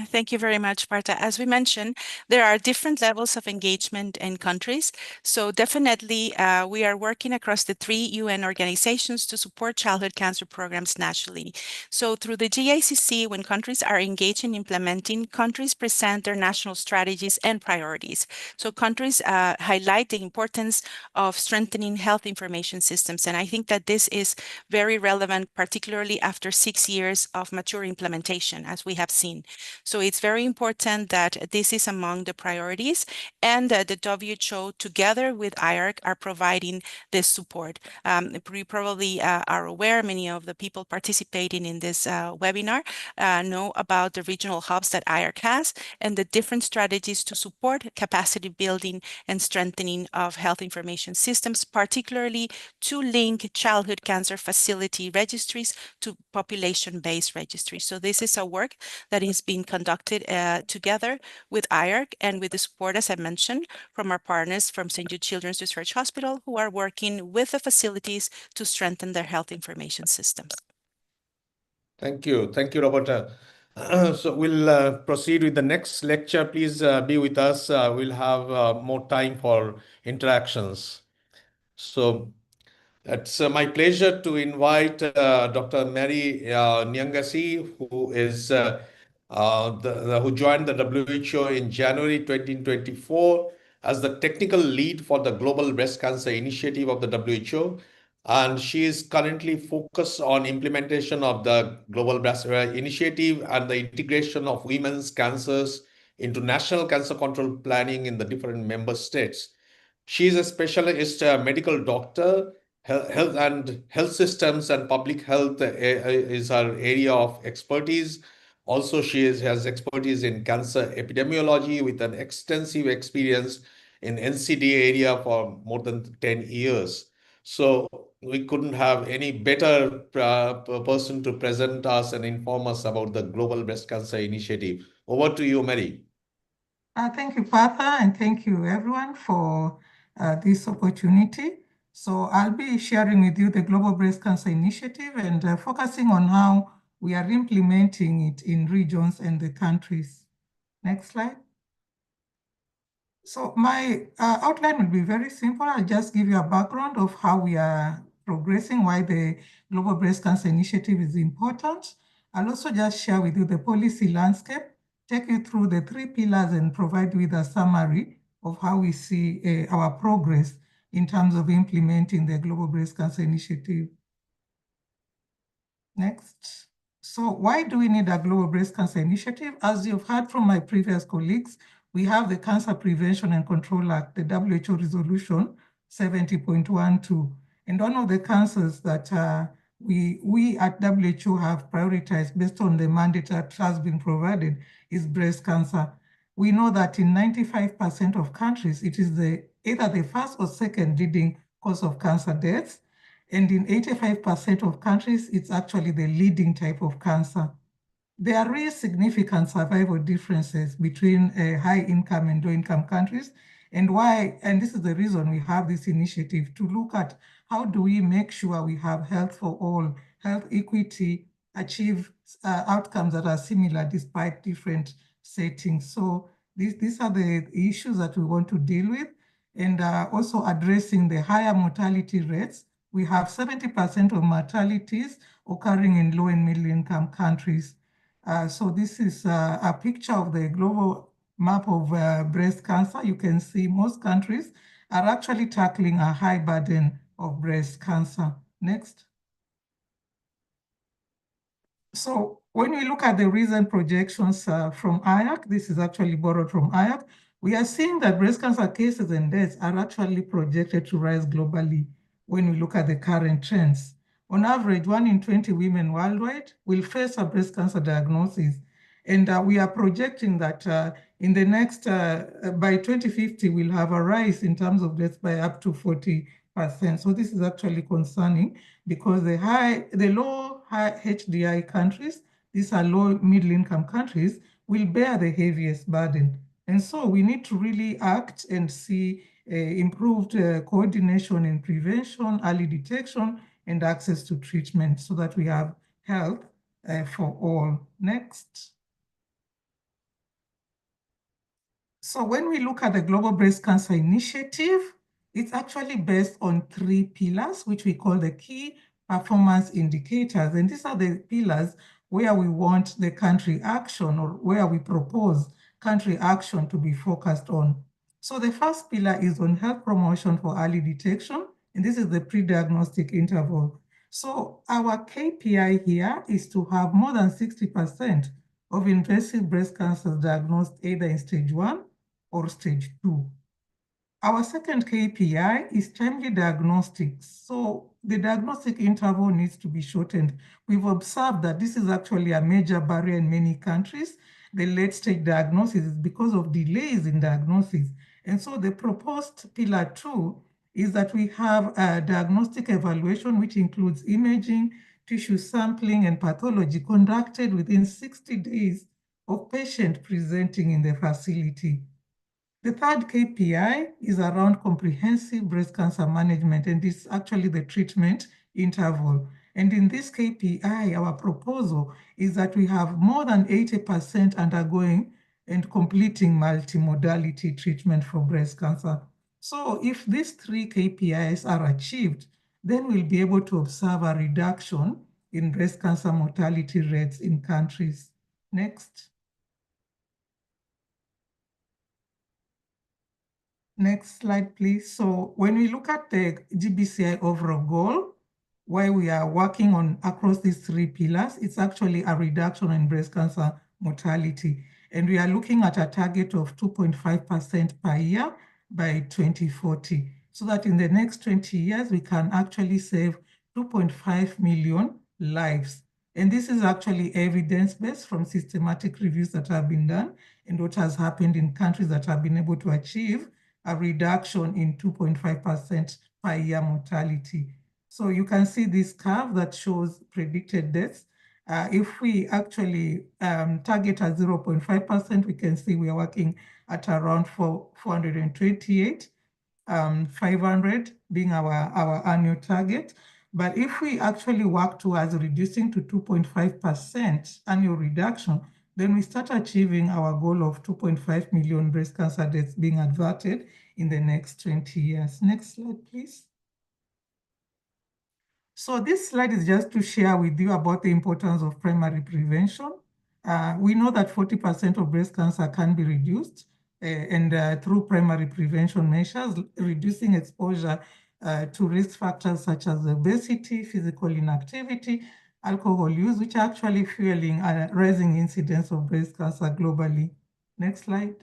Thank you very much, Marta. As we mentioned, there are different levels of engagement in countries. So definitely, we are working across the 3 UN organizations to support childhood cancer programs nationally. So through the GICC, when countries are engaged in implementing, countries present their national strategies and priorities. So countries highlight the importance of strengthening health information systems. And I think that this is very relevant, particularly after 6 years of mature implementation, as we have seen. So it's very important that this is among the priorities, and the WHO together with IARC are providing this support. You probably are aware, many of the people participating in this webinar know about the regional hubs that IARC has and the different strategies to support capacity building and strengthening of health information systems, particularly to link childhood cancer facility registries to population-based registries. So this is a work that is being conducted together with IARC and with the support, as I mentioned, from our partners from St. Jude Children's Research Hospital, who are working with the facilities to strengthen their health information systems. Thank you. Thank you, Roberta. So we'll proceed with the next lecture. Please be with us. We'll have more time for interactions. So it's my pleasure to invite Dr. Mary Nyangasi, who is who joined the WHO in January 2024 as the technical lead for the Global Breast Cancer Initiative of the WHO. And she is currently focused on implementation of the Global Breast Initiative and the integration of women's cancers into national cancer control planning in the different member states. She is a specialist medical doctor. Health systems and public health is her area of expertise. Also, she has expertise in cancer epidemiology with an extensive experience in NCD area for more than 10 years. So we couldn't have any better person to present us and inform us about the Global Breast Cancer Initiative. Over to you, Mary. Thank you, Partha, and thank you, everyone, for this opportunity. So I'll be sharing with you the Global Breast Cancer Initiative and focusing on how we are implementing it in regions and the countries. Next slide. So my outline will be very simple. I'll just give you a background of how we are progressing, why the Global Breast Cancer Initiative is important. I'll also just share with you the policy landscape, take you through the 3 pillars and provide you with a summary of how we see our progress in terms of implementing the Global Breast Cancer Initiative. Next. So why do we need a Global Breast Cancer Initiative? As you've heard from my previous colleagues, we have the Cancer Prevention and Control Act, the WHO Resolution 70.12. And one of the cancers that we at WHO have prioritized based on the mandate that has been provided is breast cancer. We know that in 95% of countries, it is either the first or second leading cause of cancer deaths. And in 85% of countries, it's actually the leading type of cancer. There are really significant survival differences between high-income and low-income countries. And this is the reason we have this initiative to look at how do we make sure we have health for all, health equity, achieve outcomes that are similar despite different settings. So these are the issues that we want to deal with, and also addressing the higher mortality rates. We have 70% of mortalities occurring in low and middle income countries. So this is a picture of the global map of breast cancer. You can see most countries are actually tackling a high burden of breast cancer. Next. So when we look at the recent projections from IAC, this is actually borrowed from IAC, we are seeing that breast cancer cases and deaths are actually projected to rise globally when we look at the current trends. On average, 1 in 20 women worldwide will face a breast cancer diagnosis. And we are projecting that in the next, by 2050, we'll have a rise in terms of deaths by up to 40%. So this is actually concerning because the low HDI countries, these are low middle income countries, will bear the heaviest burden. And so we need to really act and see improved coordination in prevention, early detection, and access to treatment so that we have health for all. Next. So when we look at the Global Breast Cancer Initiative, it's actually based on 3 pillars, which we call the key performance indicators. And these are the pillars where we want the country action or where we propose country action to be focused on. So the first pillar is on health promotion for early detection, and this is the pre-diagnostic interval. So our KPI here is to have more than 60% of invasive breast cancers diagnosed either in stage 1 or stage 2. Our second KPI is timely diagnostics. So the diagnostic interval needs to be shortened. We've observed that this is actually a major barrier in many countries. The late-stage diagnosis is because of delays in diagnosis. And so the proposed pillar 2 is that we have a diagnostic evaluation, which includes imaging, tissue sampling, and pathology conducted within 60 days of patient presenting in the facility. The third KPI is around comprehensive breast cancer management, and it's actually the treatment interval. And in this KPI, our proposal is that we have more than 80% undergoing and completing multimodality treatment for breast cancer. So if these 3 KPIs are achieved, then we'll be able to observe a reduction in breast cancer mortality rates in countries. Next. Next slide, please. So when we look at the GBCI overall goal, why we are working on across these three pillars, it's actually a reduction in breast cancer mortality. And we are looking at a target of 2.5% per year by 2040, so that in the next 20 years, we can actually save 2.5 million lives. And this is actually evidence-based from systematic reviews that have been done and what has happened in countries that have been able to achieve a reduction in 2.5% per year mortality. So you can see this curve that shows predicted deaths. If we actually target at 0.5%, we can see we are working at around 428, 500 being our annual target. But if we actually work towards reducing to 2.5% annual reduction, then we start achieving our goal of 2.5 million breast cancer deaths being averted in the next 20 years. Next slide, please. So this slide is just to share with you about the importance of primary prevention. We know that 40% of breast cancer can be reduced and through primary prevention measures, reducing exposure to risk factors such as obesity, physical inactivity, alcohol use, which are actually fueling a rising incidence of breast cancer globally. Next slide.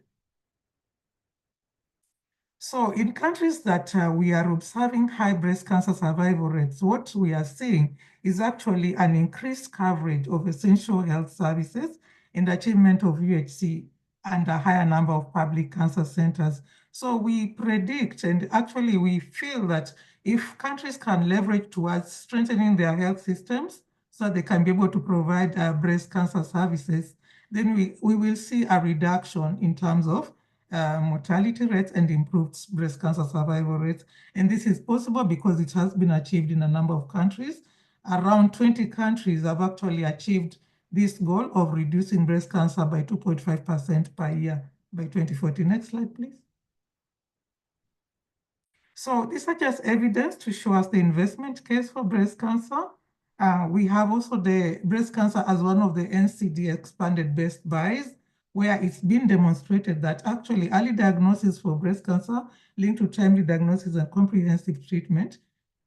So in countries that we are observing high breast cancer survival rates, what we are seeing is actually an increased coverage of essential health services and achievement of UHC and a higher number of public cancer centers. So we predict, and actually we feel that if countries can leverage towards strengthening their health systems so they can be able to provide breast cancer services, then we will see a reduction in terms of mortality rates and improved breast cancer survival rates. And this is possible because it has been achieved in a number of countries. Around 20 countries have actually achieved this goal of reducing breast cancer by 2.5% per year by 2040. Next slide, please. So these are just evidence to show us the investment case for breast cancer. We have also the breast cancer as one of the NCD expanded best buys, where it's been demonstrated that actually early diagnosis for breast cancer linked to timely diagnosis and comprehensive treatment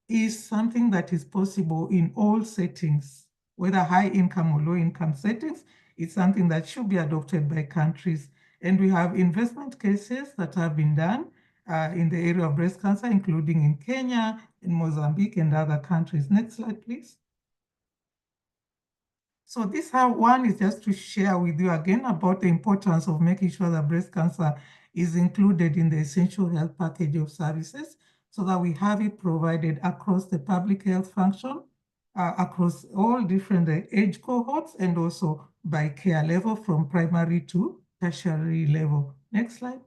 is something that is possible in all settings, whether high income or low income settings. It's something that should be adopted by countries. And we have investment cases that have been done in the area of breast cancer, including in Kenya, in Mozambique, and other countries. Next slide, please. So this one is just to share with you again about the importance of making sure that breast cancer is included in the essential health package of services so that we have it provided across the public health function, across all different age cohorts, and also by care level from primary to tertiary level. Next slide.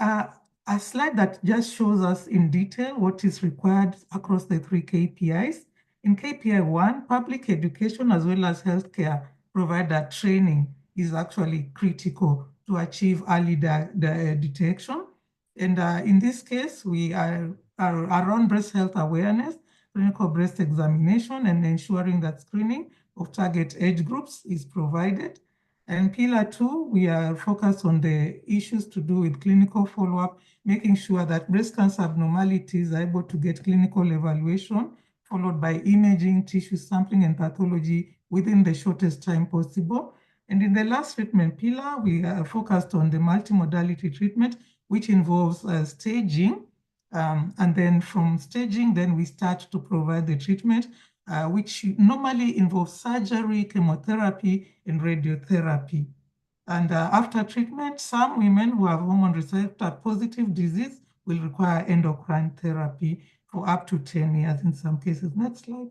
A slide that just shows us in detail what is required across the three KPIs. In KPI 1, public education as well as healthcare provider training is actually critical to achieve early detection. And in this case, we are around breast health awareness, clinical breast examination, and ensuring that screening of target age groups is provided. And pillar 2, we are focused on the issues to do with clinical follow-up, making sure that breast cancer abnormalities are able to get clinical evaluation, followed by imaging, tissue sampling, and pathology within the shortest time possible. And in the last treatment pillar, we are focused on the multimodality treatment, which involves staging. And then from staging, then we start to provide the treatment, which normally involves surgery, chemotherapy, and radiotherapy. And after treatment, some women who have hormone receptor positive disease will require endocrine therapy for up to 10 years in some cases. Next slide.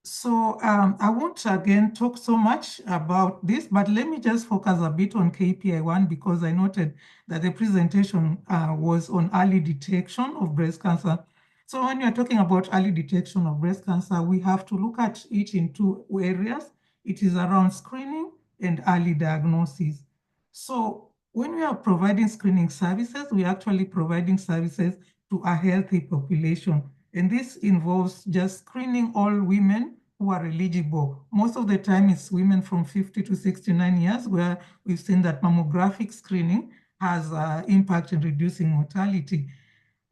So I won't again talk so much about this, but let me just focus a bit on KPI 1 because I noted that the presentation was on early detection of breast cancer. So when you're talking about early detection of breast cancer, we have to look at it in two areas. It is around screening and early diagnosis. So when we are providing screening services, we're actually providing services to a healthy population. And this involves just screening all women who are eligible. Most of the time it's women from 50 to 69 years, where we've seen that mammographic screening has impact in reducing mortality.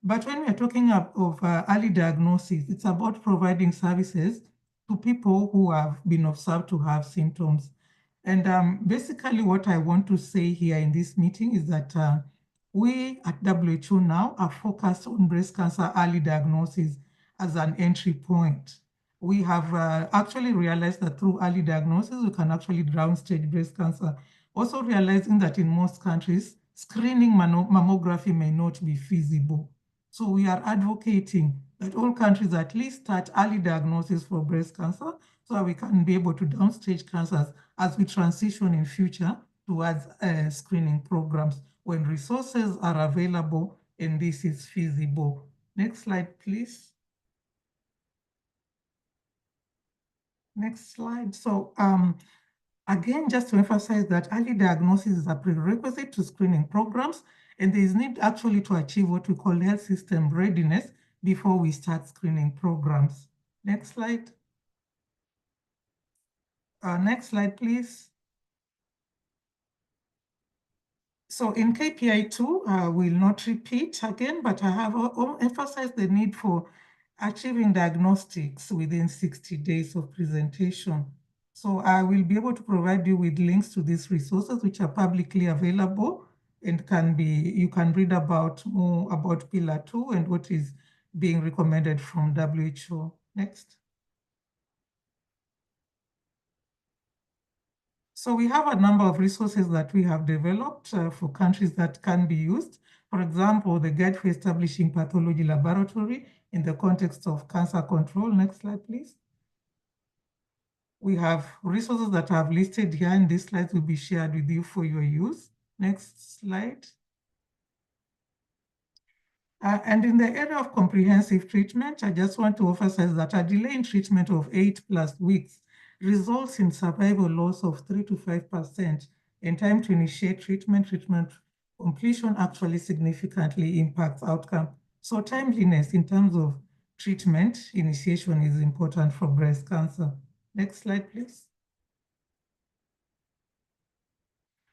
But when we're talking of early diagnosis, it's about providing services to people who have been observed to have symptoms. And basically what I want to say here in this meeting is that we at WHO now are focused on breast cancer early diagnosis as an entry point. We have actually realized that through early diagnosis, we can actually downstage breast cancer. Also realizing that in most countries, screening mammography may not be feasible. So we are advocating that all countries at least start early diagnosis for breast cancer so that we can be able to downstage cancers as we transition in future towards screening programs when resources are available and this is feasible. Next slide, please. Next slide. So again, just to emphasize that early diagnosis is a prerequisite to screening programs, and there is need actually to achieve what we call health system readiness before we start screening programs. Next slide. Next slide, please. So in KPI 2, we'll not repeat again, but I have emphasized the need for achieving diagnostics within 60 days of presentation. So I will be able to provide you with links to these resources which are publicly available and you can read more about Pillar 2 and what is being recommended from WHO. Next. So we have a number of resources that we have developed for countries that can be used. For example, the Guide for Establishing Pathology Laboratory in the context of cancer control. Next slide, please. We have resources that I have listed here, and these slides will be shared with you for your use. Next slide. And in the area of comprehensive treatment, I just want to emphasize that a delay in treatment of 8+ weeks results in survival loss of 3 to 5%, and time to initiate treatment completion actually significantly impacts outcome. So timeliness in terms of treatment initiation is important for breast cancer. Next slide, please.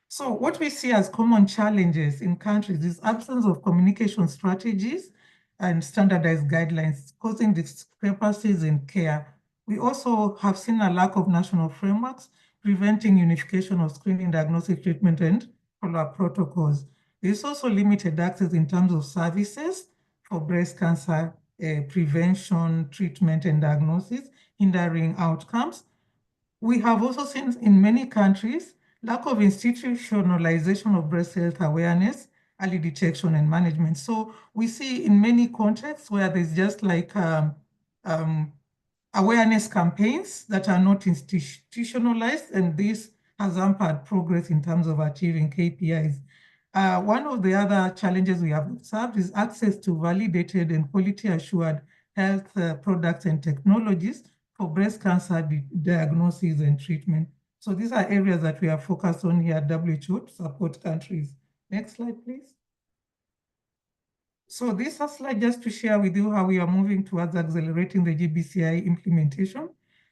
So what we see as common challenges in countries is absence of communication strategies and standardized guidelines, causing discrepancies in care. We also have seen a lack of national frameworks, preventing unification of screening, diagnostic, treatment, and follow-up protocols. There's also limited access in terms of services for breast cancer prevention, treatment, and diagnosis, hindering outcomes. We have also seen in many countries lack of institutionalization of breast health awareness, early detection and management. So we see in many contexts where there's just like awareness campaigns that are not institutionalized, and this has hampered progress in terms of achieving KPIs. One of the other challenges we have observed is access to validated and quality assured health products and technologies for breast cancer diagnosis and treatment. So these are areas that we are focused on here at WHO to support countries. Next slide, please. So this is a slide just to share with you how we are moving towards accelerating the GBCI implementation.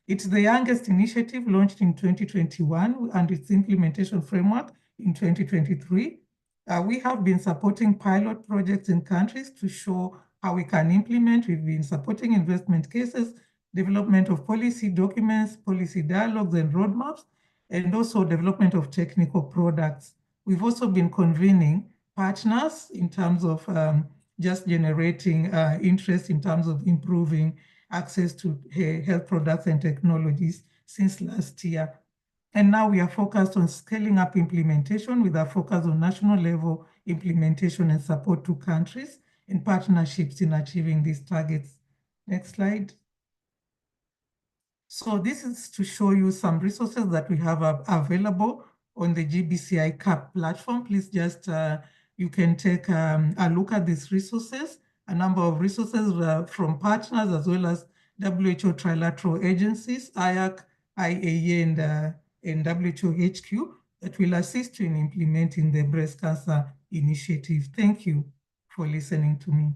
It's the youngest initiative launched in 2021 and its implementation framework in 2023. We have been supporting pilot projects in countries to show how we can implement. We've been supporting investment cases, development of policy documents, policy dialogues and roadmaps, and also development of technical products. We've also been convening partners in terms of just generating interest in terms of improving access to health products and technologies since last year. And now we are focused on scaling up implementation with a focus on national level implementation and support to countries and partnerships in achieving these targets. Next slide. So this is to show you some resources that we have available on the GBCI CAP platform. Please just, you can take a look at these resources, a number of resources from partners as well as WHO trilateral agencies, IAC, IAEA, and WHO HQ that will assist you in implementing the breast cancer initiative. Thank you for listening to me.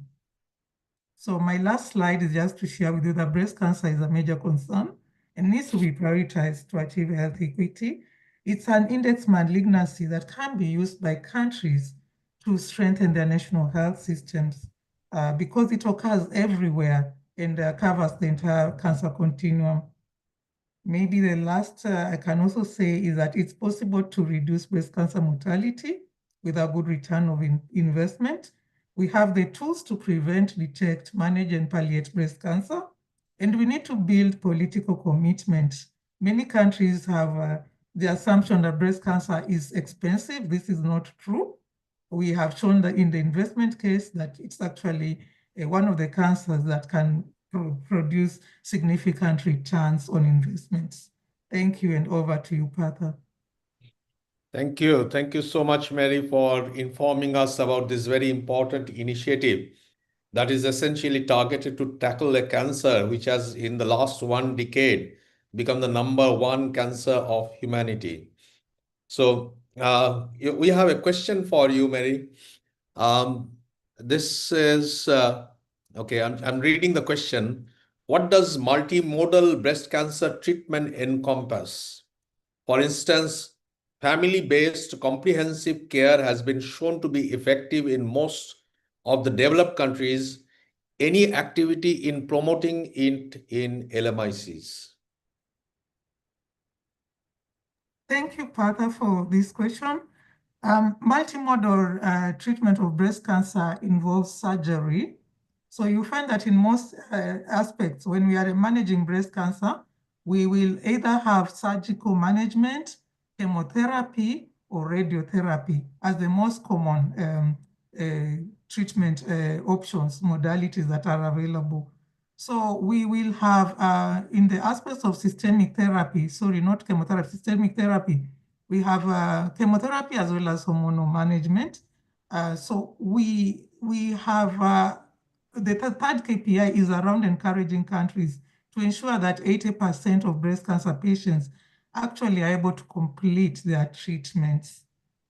So my last slide is just to share with you that breast cancer is a major concern and needs to be prioritized to achieve health equity. It's an index malignancy that can be used by countries to strengthen their national health systems because it occurs everywhere and covers the entire cancer continuum. Maybe the last I can also say is that it's possible to reduce breast cancer mortality with a good return of investment. We have the tools to prevent, detect, manage, and palliate breast cancer, and we need to build political commitment. Many countries have the assumption that breast cancer is expensive. This is not true. We have shown that in the investment case that it's actually one of the cancers that can produce significant returns on investments. Thank you, and over to you, Partha. Thank you. Thank you so much, Mary, for informing us about this very important initiative that is essentially targeted to tackle a cancer which has, in the last 1 decade, become the #1 cancer of humanity. So we have a question for you, Mary. This is, okay, I'm reading the question. What does multimodal breast cancer treatment encompass? For instance, family-based comprehensive care has been shown to be effective in most of the developed countries. Any activity in promoting it in LMICs? Thank you, Partha, for this question. Multimodal treatment of breast cancer involves surgery. So you find that in most aspects, when we are managing breast cancer, we will either have surgical management, chemotherapy, or radiotherapy as the most common treatment options, modalities that are available. So we will have, in the aspects of systemic therapy, sorry, not chemotherapy, systemic therapy, we have chemotherapy as well as hormonal management. So we have the third KPI is around encouraging countries to ensure that 80% of breast cancer patients actually are able to complete their treatments.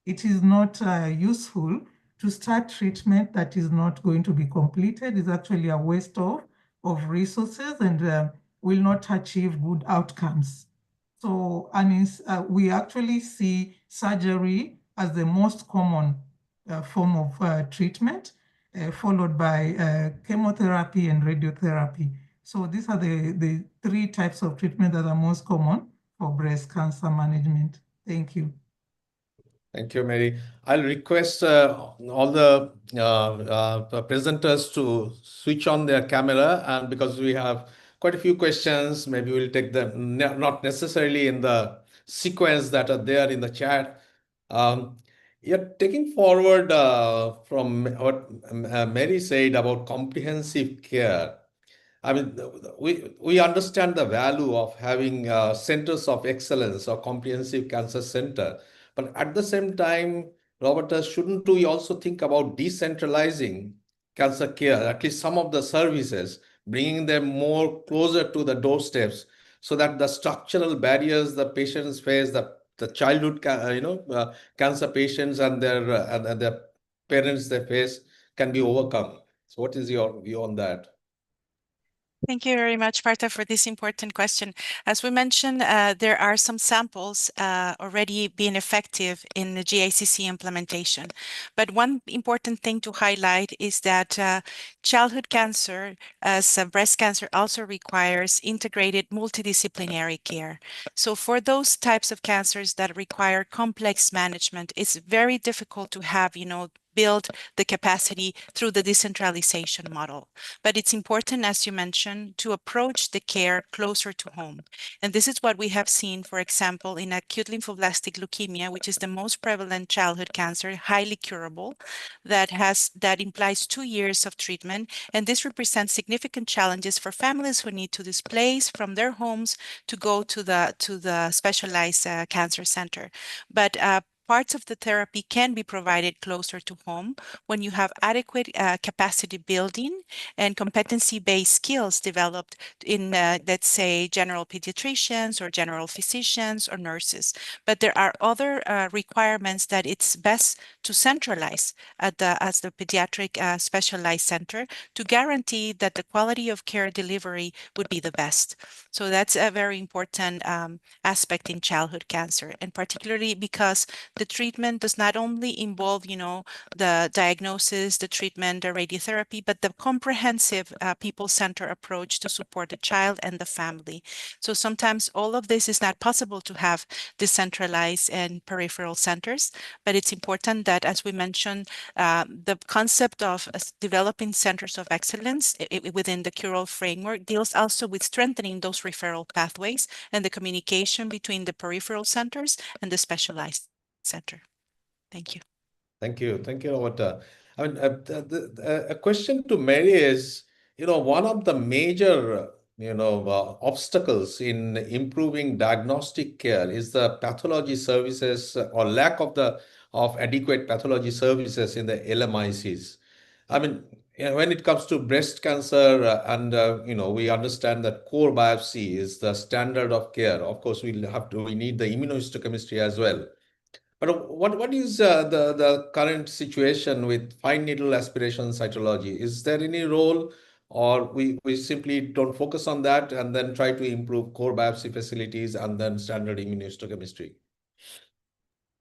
It is not useful to start treatment that is not going to be completed. It's actually a waste of resources and will not achieve good outcomes. So we actually see surgery as the most common form of treatment, followed by chemotherapy and radiotherapy. So these are the 3 types of treatment that are most common for breast cancer management. Thank you. Thank you, Mary. I'll request all the presenters to switch on their camera, and because we have quite a few questions, maybe we'll take them not necessarily in the sequence that are there in the chat. Taking forward from what Mary said about comprehensive care. I mean, we understand the value of having centers of excellence or comprehensive cancer center. But at the same time, Roberta, shouldn't we also think about decentralizing cancer care, at least some of the services, bringing them more closer to the doorsteps so that the structural barriers the patients face, the childhood cancer patients and their parents they face can be overcome. So what is your view on that? Thank you very much, Partha, for this important question. As we mentioned, there are some samples already being effective in the GICC implementation. But one important thing to highlight is that childhood cancer, as breast cancer, also requires integrated multidisciplinary care. So for those types of cancers that require complex management, it's very difficult to have, build the capacity through the decentralization model. But it's important, as you mentioned, to approach the care closer to home. And this is what we have seen, for example, in acute lymphoblastic leukemia, which is the most prevalent childhood cancer, highly curable, that implies 2 years of treatment. And this represents significant challenges for families who need to displace from their homes to go to the specialized cancer center. But parts of the therapy can be provided closer to home when you have adequate capacity building and competency-based skills developed in, let's say, general pediatricians or general physicians or nurses. But there are other requirements that it's best to centralize as the pediatric specialized center to guarantee that the quality of care delivery would be the best. So that's a very important aspect in childhood cancer, and particularly because the treatment does not only involve, the diagnosis, the treatment, the radiotherapy, but the comprehensive people-centered approach to support the child and the family. So sometimes all of this is not possible to have decentralized and peripheral centers, but it's important that, as we mentioned, the concept of developing centers of excellence within the Curol framework deals also with strengthening those referral pathways and the communication between the peripheral centers and the specialized center. Thank you. Thank you. Thank you, Roberta. I mean, a question to Mary is, one of the major, obstacles in improving diagnostic care is the pathology services or lack of adequate pathology services in the LMICs. I mean, when it comes to breast cancer, we understand that core biopsy is the standard of care. Of course, we need the immunohistochemistry as well. But what is the current situation with fine needle aspiration cytology? Is there any role, or we simply don't focus on that and then try to improve core biopsy facilities and then standard immunohistochemistry?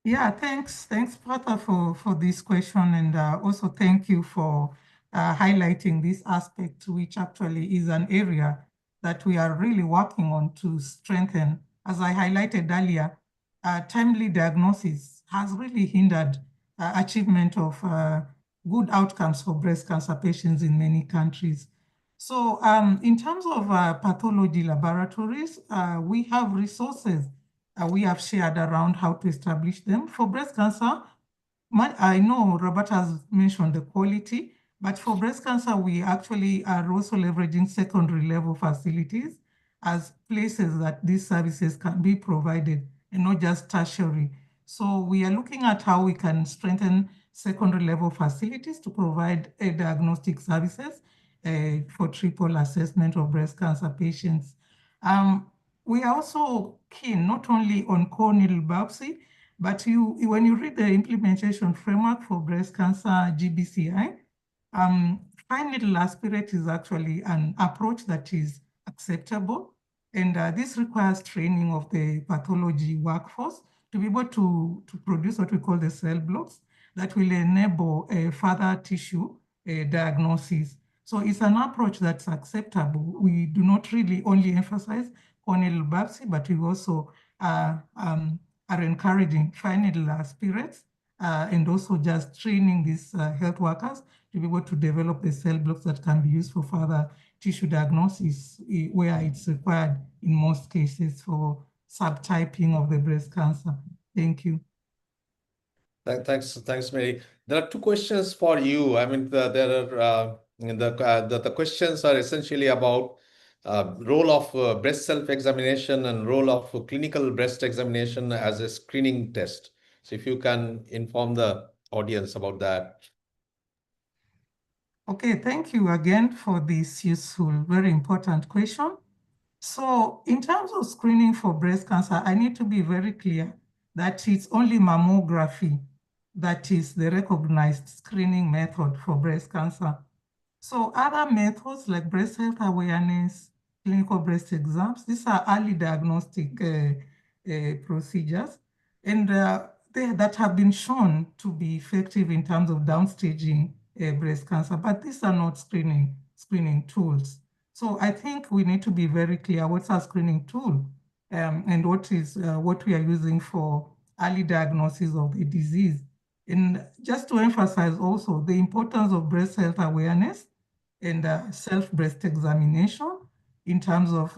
Yeah, thanks, Prata, for this question, and also thank you for highlighting this aspect, which actually is an area that we are really working on to strengthen. As I highlighted earlier, timely diagnosis has really hindered achievement of good outcomes for breast cancer patients in many countries. So in terms of pathology laboratories, we have resources we have shared around how to establish them. For breast cancer, I know Robert has mentioned the quality, but for breast cancer, we actually are also leveraging secondary level facilities as places that these services can be provided and not just tertiary. So we are looking at how we can strengthen secondary level facilities to provide diagnostic services for triple assessment of breast cancer patients. We are also keen not only on core needle biopsy, but when you read the implementation framework for breast cancer GBCI, fine needle aspirate is actually an approach that is acceptable. And this requires training of the pathology workforce to be able to produce what we call the cell blocks that will enable a further tissue diagnosis. So it's an approach that's acceptable. We do not really only emphasize core needle biopsy, but we also are encouraging fine needle aspirates and also just training these health workers to be able to develop the cell blocks that can be used for further tissue diagnosis where it's required in most cases for subtyping of the breast cancer. Thank you. Thanks, Mary. There are two questions for you. I mean, the questions are essentially about role of breast self-examination and role of clinical breast examination as a screening test. So if you can inform the audience about that. Okay, thank you again for this useful, very important question. So in terms of screening for breast cancer, I need to be very clear that it's only mammography that is the recognized screening method for breast cancer. So other methods like breast health awareness, clinical breast exams, these are early diagnostic procedures, and that have been shown to be effective in terms of downstaging breast cancer, but these are not screening tools. So I think we need to be very clear what's our screening tool and what we are using for early diagnosis of the disease. And just to emphasize also the importance of breast health awareness and self-breast examination in terms of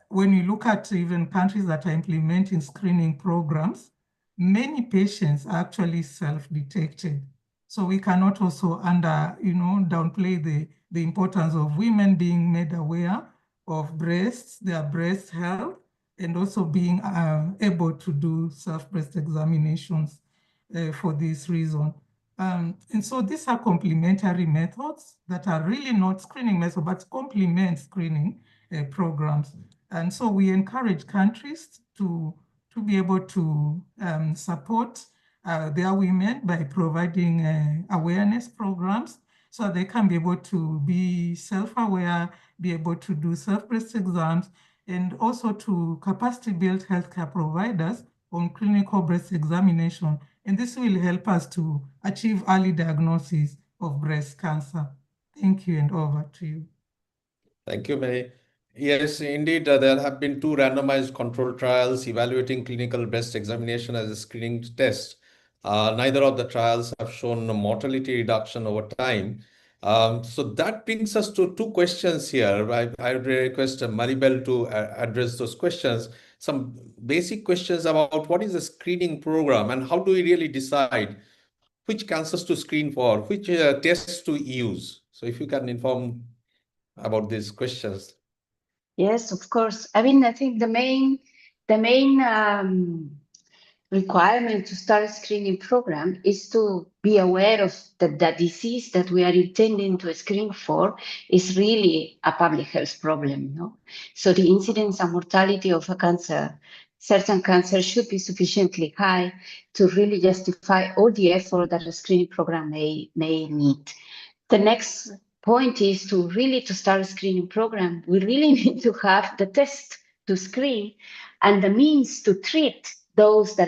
when you look at even countries that are implementing screening programs, many patients are actually self-detected. So we cannot also downplay the importance of women being made aware of breasts, their breast health, and also being able to do self-breast examinations for this reason. And so these are complementary methods that are really not screening methods, but complement screening programs. And so we encourage countries to be able to support their women by providing awareness programs so they can be able to be self-aware, be able to do self-breast exams, and also to capacity build healthcare providers on clinical breast examination. And this will help us to achieve early diagnosis of breast cancer. Thank you, and over to you. Thank you, May. Yes, indeed, there have been 2 randomized controlled trials evaluating clinical breast examination as a screening test. Neither of the trials have shown a mortality reduction over time. So that brings us to 2 questions here. I would request Maribel to address those questions. Some basic questions about what is a screening program and how do we really decide which cancers to screen for, which tests to use. So if you can inform about these questions. Yes, of course. I mean, I think the main requirement to start a screening program is to be aware of that the disease that we are intending to screen for is really a public health problem. No? So the incidence and mortality of a cancer, certain cancer, should be sufficiently high to really justify all the effort that a screening program may need. The next point is to start a screening program. We really need to have the test to screen and the means to treat those that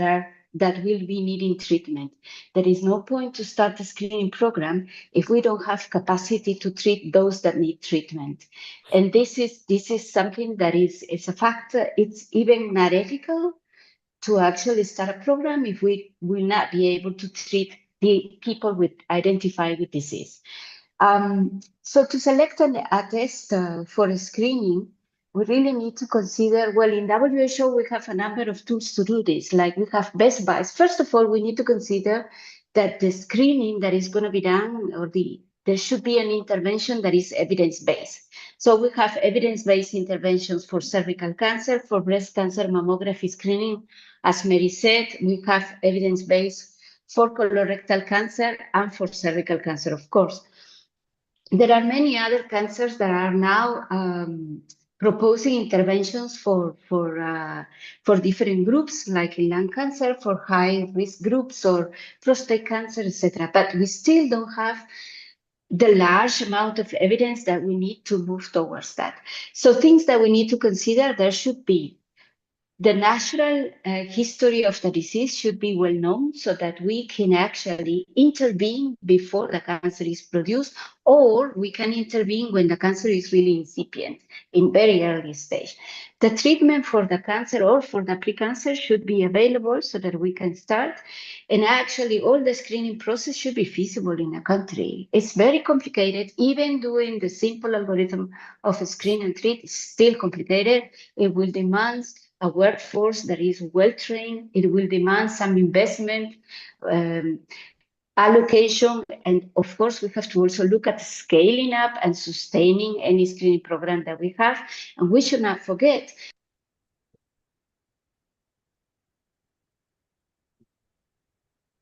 will be needing treatment. There is no point to start a screening program if we don't have capacity to treat those that need treatment. And this is something that is a factor. It's even not ethical to actually start a program if we will not be able to treat the people identified with disease. So to select a test for a screening, we really need to consider, well, in WHO, we have a number of tools to do this, like we have best buys. First of all, we need to consider that the screening that is going to be done, there should be an intervention that is evidence-based. So we have evidence-based interventions for cervical cancer, for breast cancer mammography screening. As Mary said, we have evidence-based for colorectal cancer and for cervical cancer, of course. There are many other cancers that are now proposing interventions for different groups, like in lung cancer, for high risk groups, or prostate cancer, etc. But we still don't have the large amount of evidence that we need to move towards that. So things that we need to consider, there should be the natural history of the disease should be well known so that we can actually intervene before the cancer is produced, or we can intervene when the cancer is really incipient in very early stage. The treatment for the cancer or for the precancer should be available so that we can start. And actually, all the screening process should be feasible in a country. It's very complicated. Even doing the simple algorithm of a screen and treat is still complicated. It will demand a workforce that is well-trained. It will demand some investment, allocation, and of course, we have to also look at scaling up and sustaining any screening program that we have. And we should not forget.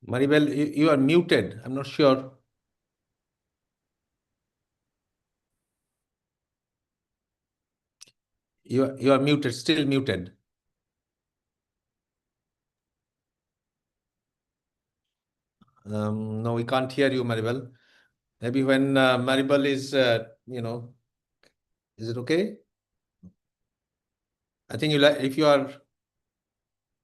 Maribel, you are muted. I'm not sure. You are muted, still muted. No, we can't hear you, Maribel. Maybe when Maribel is, is it okay? I think if you are,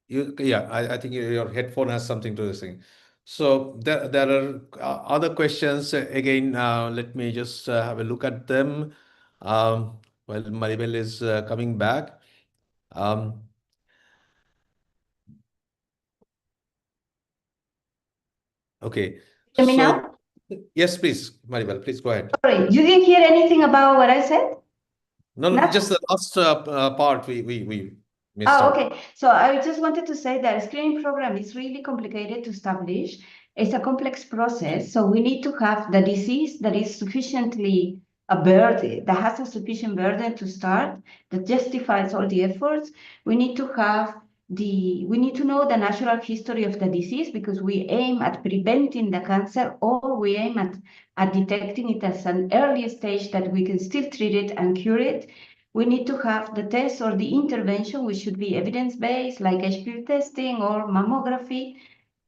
I think your headphone has something to this thing. So there are other questions. Again, let me just have a look at them while Maribel is coming back. Okay. Hear me now? Yes, please, Maribel, please go ahead. Sorry, you didn't hear anything about what I said? No, just the last part we missed out. Okay. So I just wanted to say that a screening program is really complicated to establish. It's a complex process. So we need to have the disease that is sufficiently a burden, that has a sufficient burden to start, that justifies all the efforts. We need to know the natural history of the disease, because we aim at preventing the cancer, or we aim at detecting it as an early stage that we can still treat it and cure it. We need to have the test or the intervention, which should be evidence-based, like HPV testing or mammography.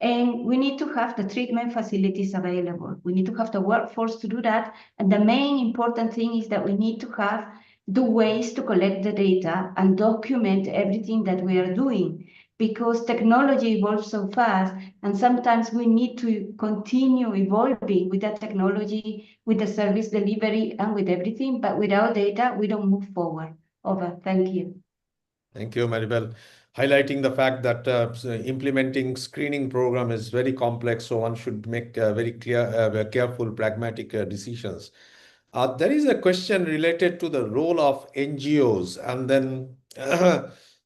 And we need to have the treatment facilities available. We need to have the workforce to do that. And the main important thing is that we need to have the ways to collect the data and document everything that we are doing, because technology evolves so fast, and sometimes we need to continue evolving with the technology, with the service delivery, and with everything. But without data, we don't move forward. Over. Thank you. Thank you, Maribel. Highlighting the fact that implementing screening program is very complex, so one should make very clear, careful, pragmatic decisions. There is a question related to the role of NGOs, and then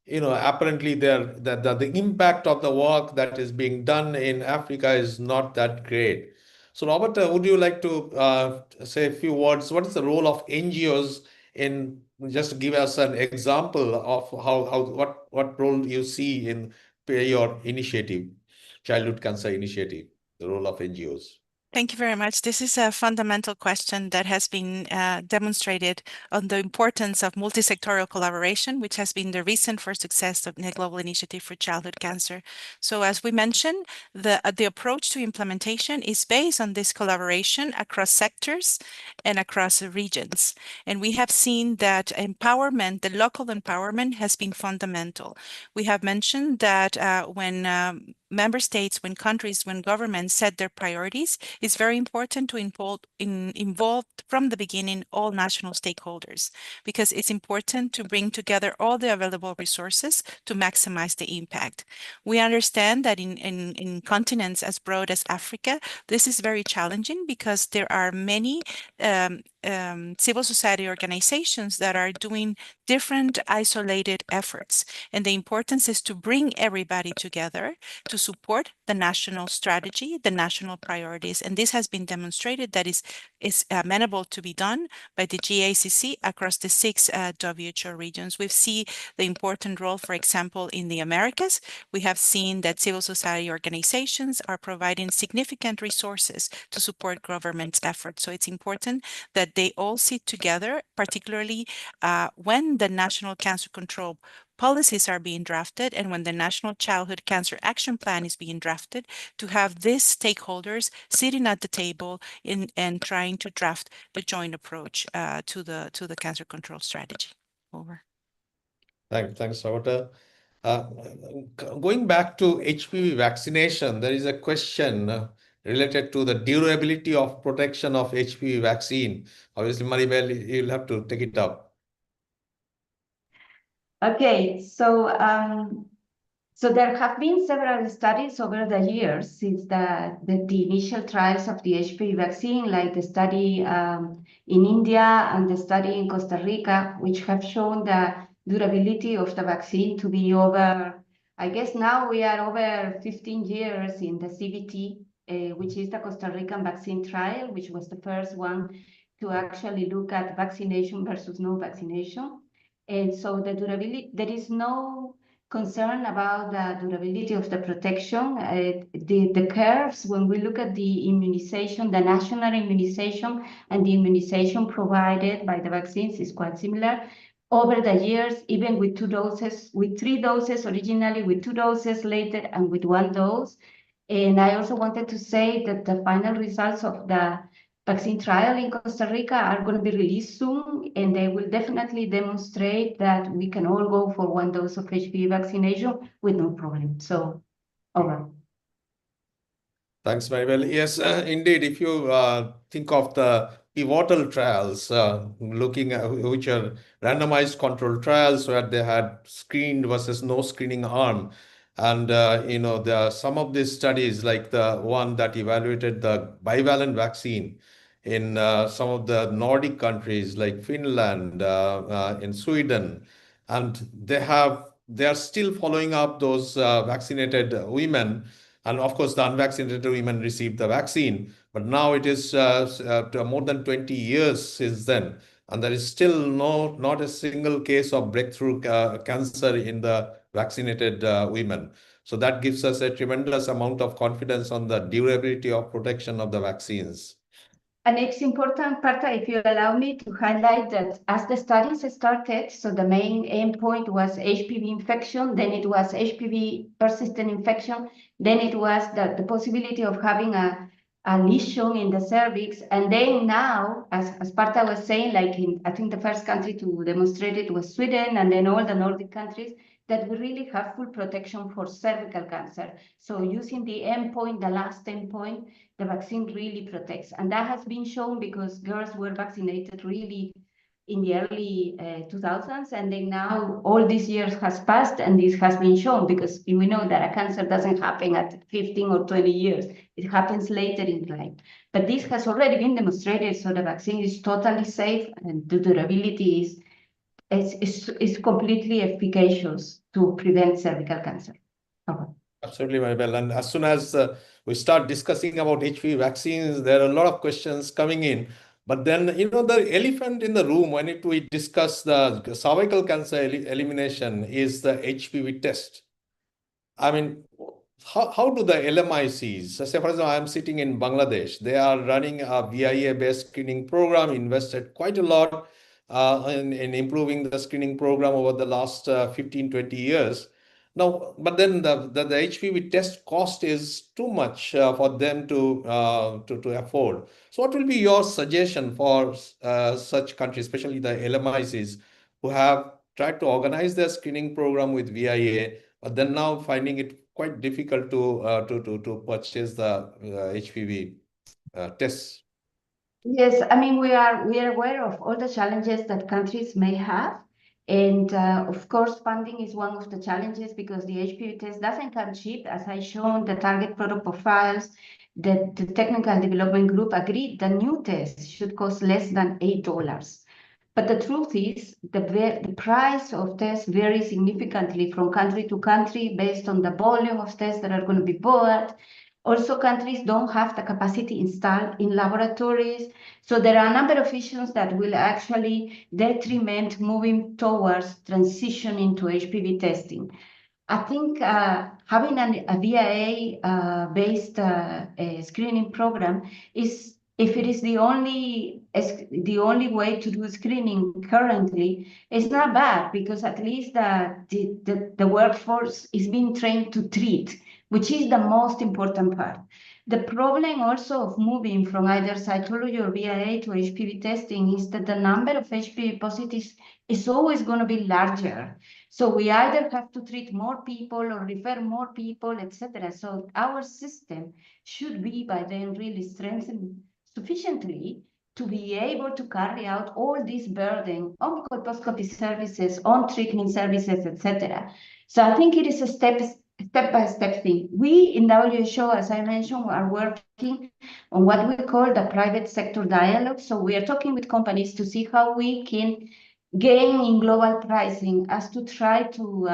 apparently the impact of the work that is being done in Africa is not that great. So, Robert, would you like to say a few words? What is the role of NGOs in, just give us an example of what role you see in your initiative, Childhood Cancer Initiative, the role of NGOs? Thank you very much. This is a fundamental question that has been demonstrated on the importance of multi-sectoral collaboration, which has been the reason for success of the Global Initiative for Childhood Cancer. So as we mentioned, the approach to implementation is based on this collaboration across sectors and across regions. And we have seen that empowerment, the local empowerment, has been fundamental. We have mentioned that when member states, when countries, when governments set their priorities, it's very important to involve from the beginning all national stakeholders, because it's important to bring together all the available resources to maximize the impact. We understand that in continents as broad as Africa, this is very challenging, because there are many civil society organizations that are doing different isolated efforts. And the importance is to bring everybody together to support the national strategy, the national priorities. And this has been demonstrated that is amenable to be done by the GICC across the 6 WHO regions. We've seen the important role, for example, in the Americas. We have seen that civil society organizations are providing significant resources to support government's efforts. So it's important that they all sit together, particularly when the National Cancer Control policies are being drafted and when the National Childhood Cancer Action Plan is being drafted, to have these stakeholders sitting at the table and trying to draft the joint approach to the cancer control strategy. Over. Thanks, Roberta. Going back to HPV vaccination, there is a question related to the durability of protection of HPV vaccine. Obviously, Maribel, you'll have to take it up. Okay, so there have been several studies over the years since the initial trials of the HPV vaccine, like the study in India and the study in Costa Rica, which have shown the durability of the vaccine to be over, I guess now we are over 15 years in the CVT, which is the Costa Rican vaccine trial, which was the first one to actually look at vaccination versus no vaccination. And so the durability, there is no concern about the durability of the protection. The curves, when we look at the immunization, the national immunization and the immunization provided by the vaccines is quite similar. Over the years, even with 2 doses, with 3 doses originally, with 2 doses later, and with 1 dose. And I also wanted to say that the final results of the vaccine trial in Costa Rica are going to be released soon, and they will definitely demonstrate that we can all go for 1 dose of HPV vaccination with no problem. So, over. Thanks, Maribel. Yes, indeed. If you think of the pivotal trials, looking at which are randomized controlled trials where they had screened versus no screening arm, and some of these studies, like the one that evaluated the bivalent vaccine in some of the Nordic countries like Finland, in Sweden, and they are still following up those vaccinated women And of course, the unvaccinated women received the vaccine. But now it is more than 20 years since then. And there is still not a single case of breakthrough cancer in the vaccinated women. So that gives us a tremendous amount of confidence on the durability of protection of the vaccines. And it's important, Partha, if you allow me to highlight that as the studies started, so the main endpoint was HPV infection, then it was HPV persistent infection, then it was the possibility of having a lesion in the cervix. And then now, as Partha was saying, like I think the first country to demonstrate it was Sweden, and then all the Nordic countries, that we really have full protection for cervical cancer. So using the endpoint, the last endpoint, the vaccine really protects. And that has been shown because girls were vaccinated really in the early 2000s. And then now all these years has passed and this has been shown because we know that a cancer doesn't happen at 15 or 20 years. It happens later in life. But this has already been demonstrated. So the vaccine is totally safe and the durability is completely efficacious to prevent cervical cancer. Okay. Absolutely, Maribel. And as soon as we start discussing about HPV vaccines, there are a lot of questions coming in. But then, the elephant in the room when we discuss the cervical cancer elimination is the HPV test. I mean, how do the LMICs, so say for example, I'm sitting in Bangladesh, they are running a VIA-based screening program, invested quite a lot in improving the screening program over the last 15, 20 years. Now, but then the HPV test cost is too much for them to afford. So what will be your suggestion for such countries, especially the LMICs, who have tried to organize their screening program with VIA, but then now finding it quite difficult to purchase the HPV tests? Yes, I mean we are aware of all the challenges that countries may have, and of course funding is one of the challenges because the HPV test doesn't come cheap. As I shown, the target product profiles, the technical development group agreed the new test should cost less than $8. But the truth is, the price of tests varies significantly from country to country based on the volume of tests that are going to be bought. Also, countries don't have the capacity installed in laboratories. So there are a number of issues that will actually detriment moving towards transitioning to HPV testing. I think having a VIA-based screening program is, if it is the only way to do screening currently, it's not bad because at least the workforce is being trained to treat, which is the most important part. The problem also of moving from either cytology or VIA to HPV testing is that the number of HPV positives is always going to be larger. So we either have to treat more people or refer more people, etc. So our system should be by then really strengthened sufficiently to be able to carry out all this burden on colposcopy services, on treatment services, etc. So I think it is a step-by-step thing. We in WHO, as I mentioned, are working on what we call the private sector dialogue. So we are talking with companies to see how we can gain in global pricing as to try to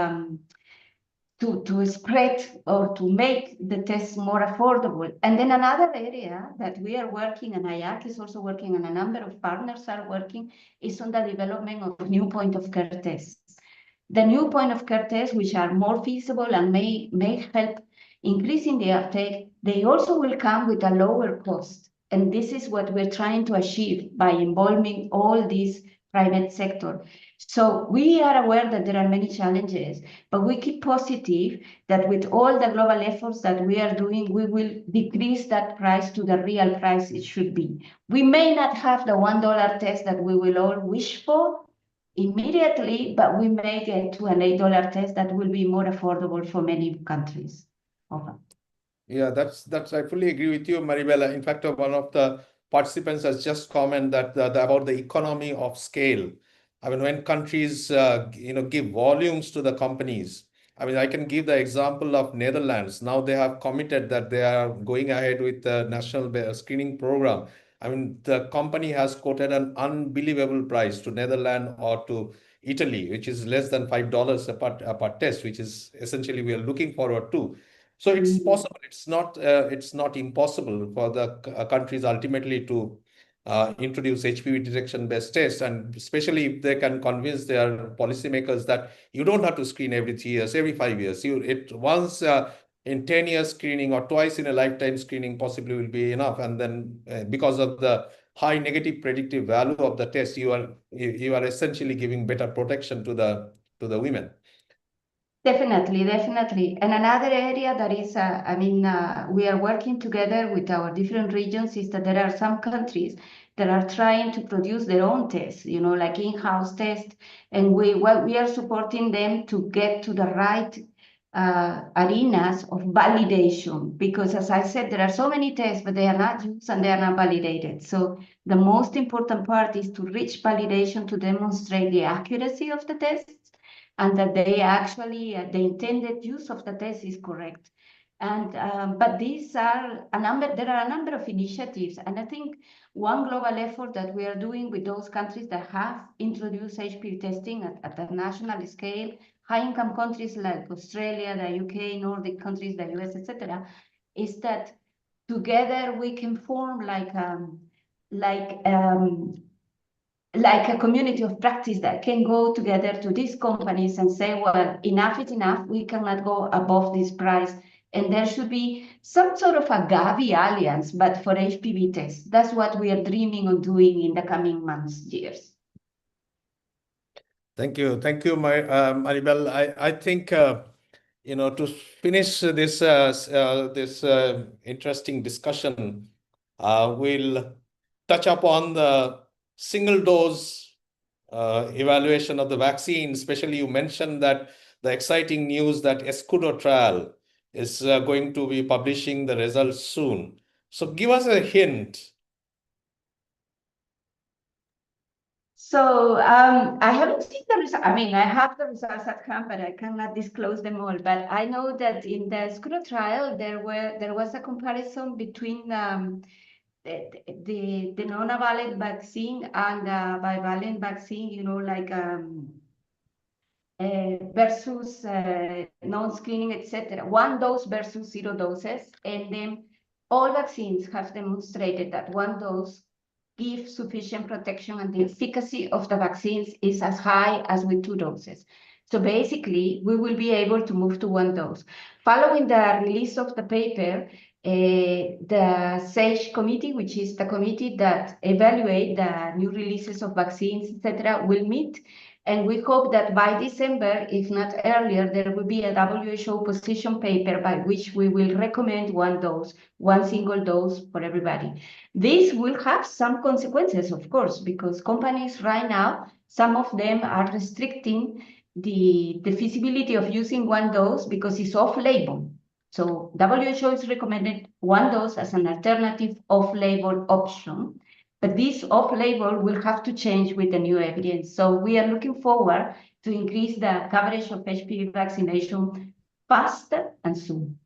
spread or to make the tests more affordable. And then another area that we are working, and IAC is also working, and a number of partners are working, is on the development of new point-of-care tests. The new point-of-care tests, which are more feasible and may help increasing the uptake, they also will come with a lower cost. And this is what we're trying to achieve by involving all these private sector. So we are aware that there are many challenges, but we keep positive that with all the global efforts that we are doing, we will decrease that price to the real price it should be. We may not have the $1 test that we will all wish for immediately, but we may get to an $8 test that will be more affordable for many countries. Okay. Yeah, that's I fully agree with you, Maribel. In fact, one of the participants has just commented that about the economy of scale. I mean, when countries give volumes to the companies. I mean, I can give the example of Netherlands. Now they have committed that they are going ahead with the national screening program. I mean, the company has quoted an unbelievable price to Netherlands or to Italy, which is less than $5 per test, which is essentially we are looking forward to. So it's possible. It's not impossible for the countries ultimately to introduce HPV detection-based tests, and especially if they can convince their policymakers that you don't have to screen every 3 years, every 5 years. Once in 10 years screening or twice in a lifetime screening possibly will be enough. And then because of the high negative predictive value of the test, you are essentially giving better protection to the women. Definitely, definitely. And another area that is, we are working together with our different regions is that there are some countries that are trying to produce their own tests, like in-house tests. And we are supporting them to get to the right arenas of validation, because as I said, there are so many tests, but they are not used and they are not validated. So the most important part is to reach validation to demonstrate the accuracy of the tests, and that they actually, the intended use of the test is correct. And but there are a number of initiatives, and I think one global effort that we are doing with those countries that have introduced HPV testing at the national scale, high-income countries like Australia, the UK, Nordic countries, the US, etc., is that together we can form like a community of practice that can go together to these companies and say, well, enough is enough, we cannot go above this price. And there should be some sort of a Gavi alliance, but for HPV tests. That's what we are dreaming of doing in the coming months, years. Thank you, Maribel. I think to finish this interesting discussion, we'll touch upon the single dose evaluation of the vaccine. Especially, you mentioned that the exciting news that Escudo trial is going to be publishing the results soon. So give us a hint. So I haven't seen the results. I mean, I have the results at hand, but I cannot disclose them all. But I know that in the Escudo trial, there was a comparison between the non-valent vaccine and the bivalent vaccine, versus non-screening, etc. 1 dose versus 0 doses. And then all vaccines have demonstrated that 1 dose gives sufficient protection, and the efficacy of the vaccines is as high as with 2 doses. So basically, we will be able to move to 1 dose. Following the release of the paper, the SAGE committee, which is the committee that evaluate the new releases of vaccines, etc., will meet. And we hope that by December, if not earlier, there will be a WHO position paper by which we will recommend 1 dose, 1 single dose for everybody. This will have some consequences, of course, because companies right now, some of them are restricting the feasibility of using 1 dose because it's off-label. So WHO is recommended 1 dose as an alternative off-label option. But this off-label will have to change with the new evidence. So we are looking forward to increase the coverage of HPV vaccination faster and soon.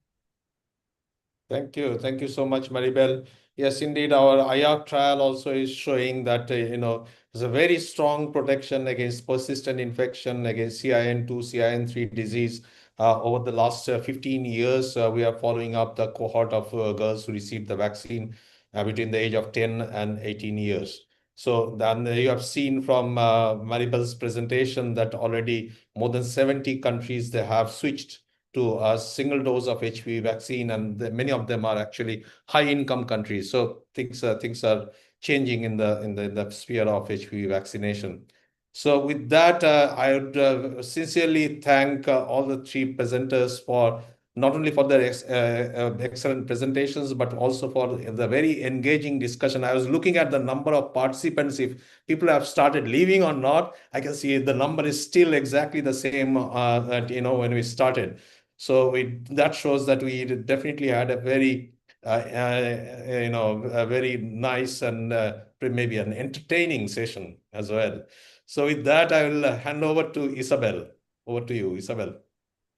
Thank you. Thank you so much, Maribel. Yes, indeed, our IARC trial also is showing that, there's a very strong protection against persistent infection, against CIN2, CIN3 disease. Over the last 15 years, we are following up the cohort of girls who received the vaccine between the age of 10 and 18 years. So then you have seen from Maribel's presentation that already more than 70 countries, they have switched to a single dose of HPV vaccine, and many of them are actually high-income countries. So things are changing in the sphere of HPV vaccination. So with that, I would sincerely thank all the 3 presenters for not only for their excellent presentations, but also for the very engaging discussion. I was looking at the number of participants. If people have started leaving or not, I can see the number is still exactly the same when we started. So that shows that we definitely had a very a very nice and maybe an entertaining session as well. So with that, I will hand over to Isabel. Over to you, Isabel.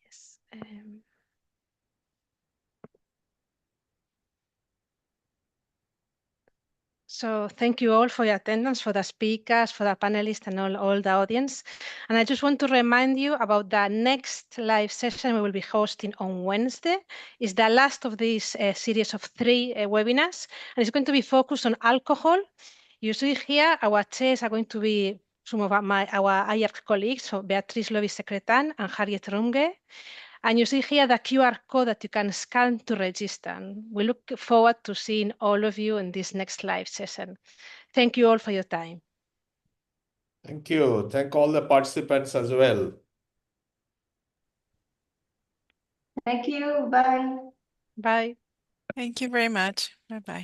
Yes. So thank you all for your attendance, for the speakers, for the panelists, and all the audience. And I just want to remind you about the next live session we will be hosting on Wednesday. It's the last of this series of 3 webinars, and it's going to be focused on alcohol. You see here, our chairs are going to be some of our IARC colleagues, so Beatriz Lovis-Secretan and Harriet Runge. And you see here the QR code that you can scan to register. And we look forward to seeing all of you in this next live session. Thank you all for your time. Thank you. Thank all the participants as well. Thank you. Bye. Bye. Thank you very much. Bye-bye.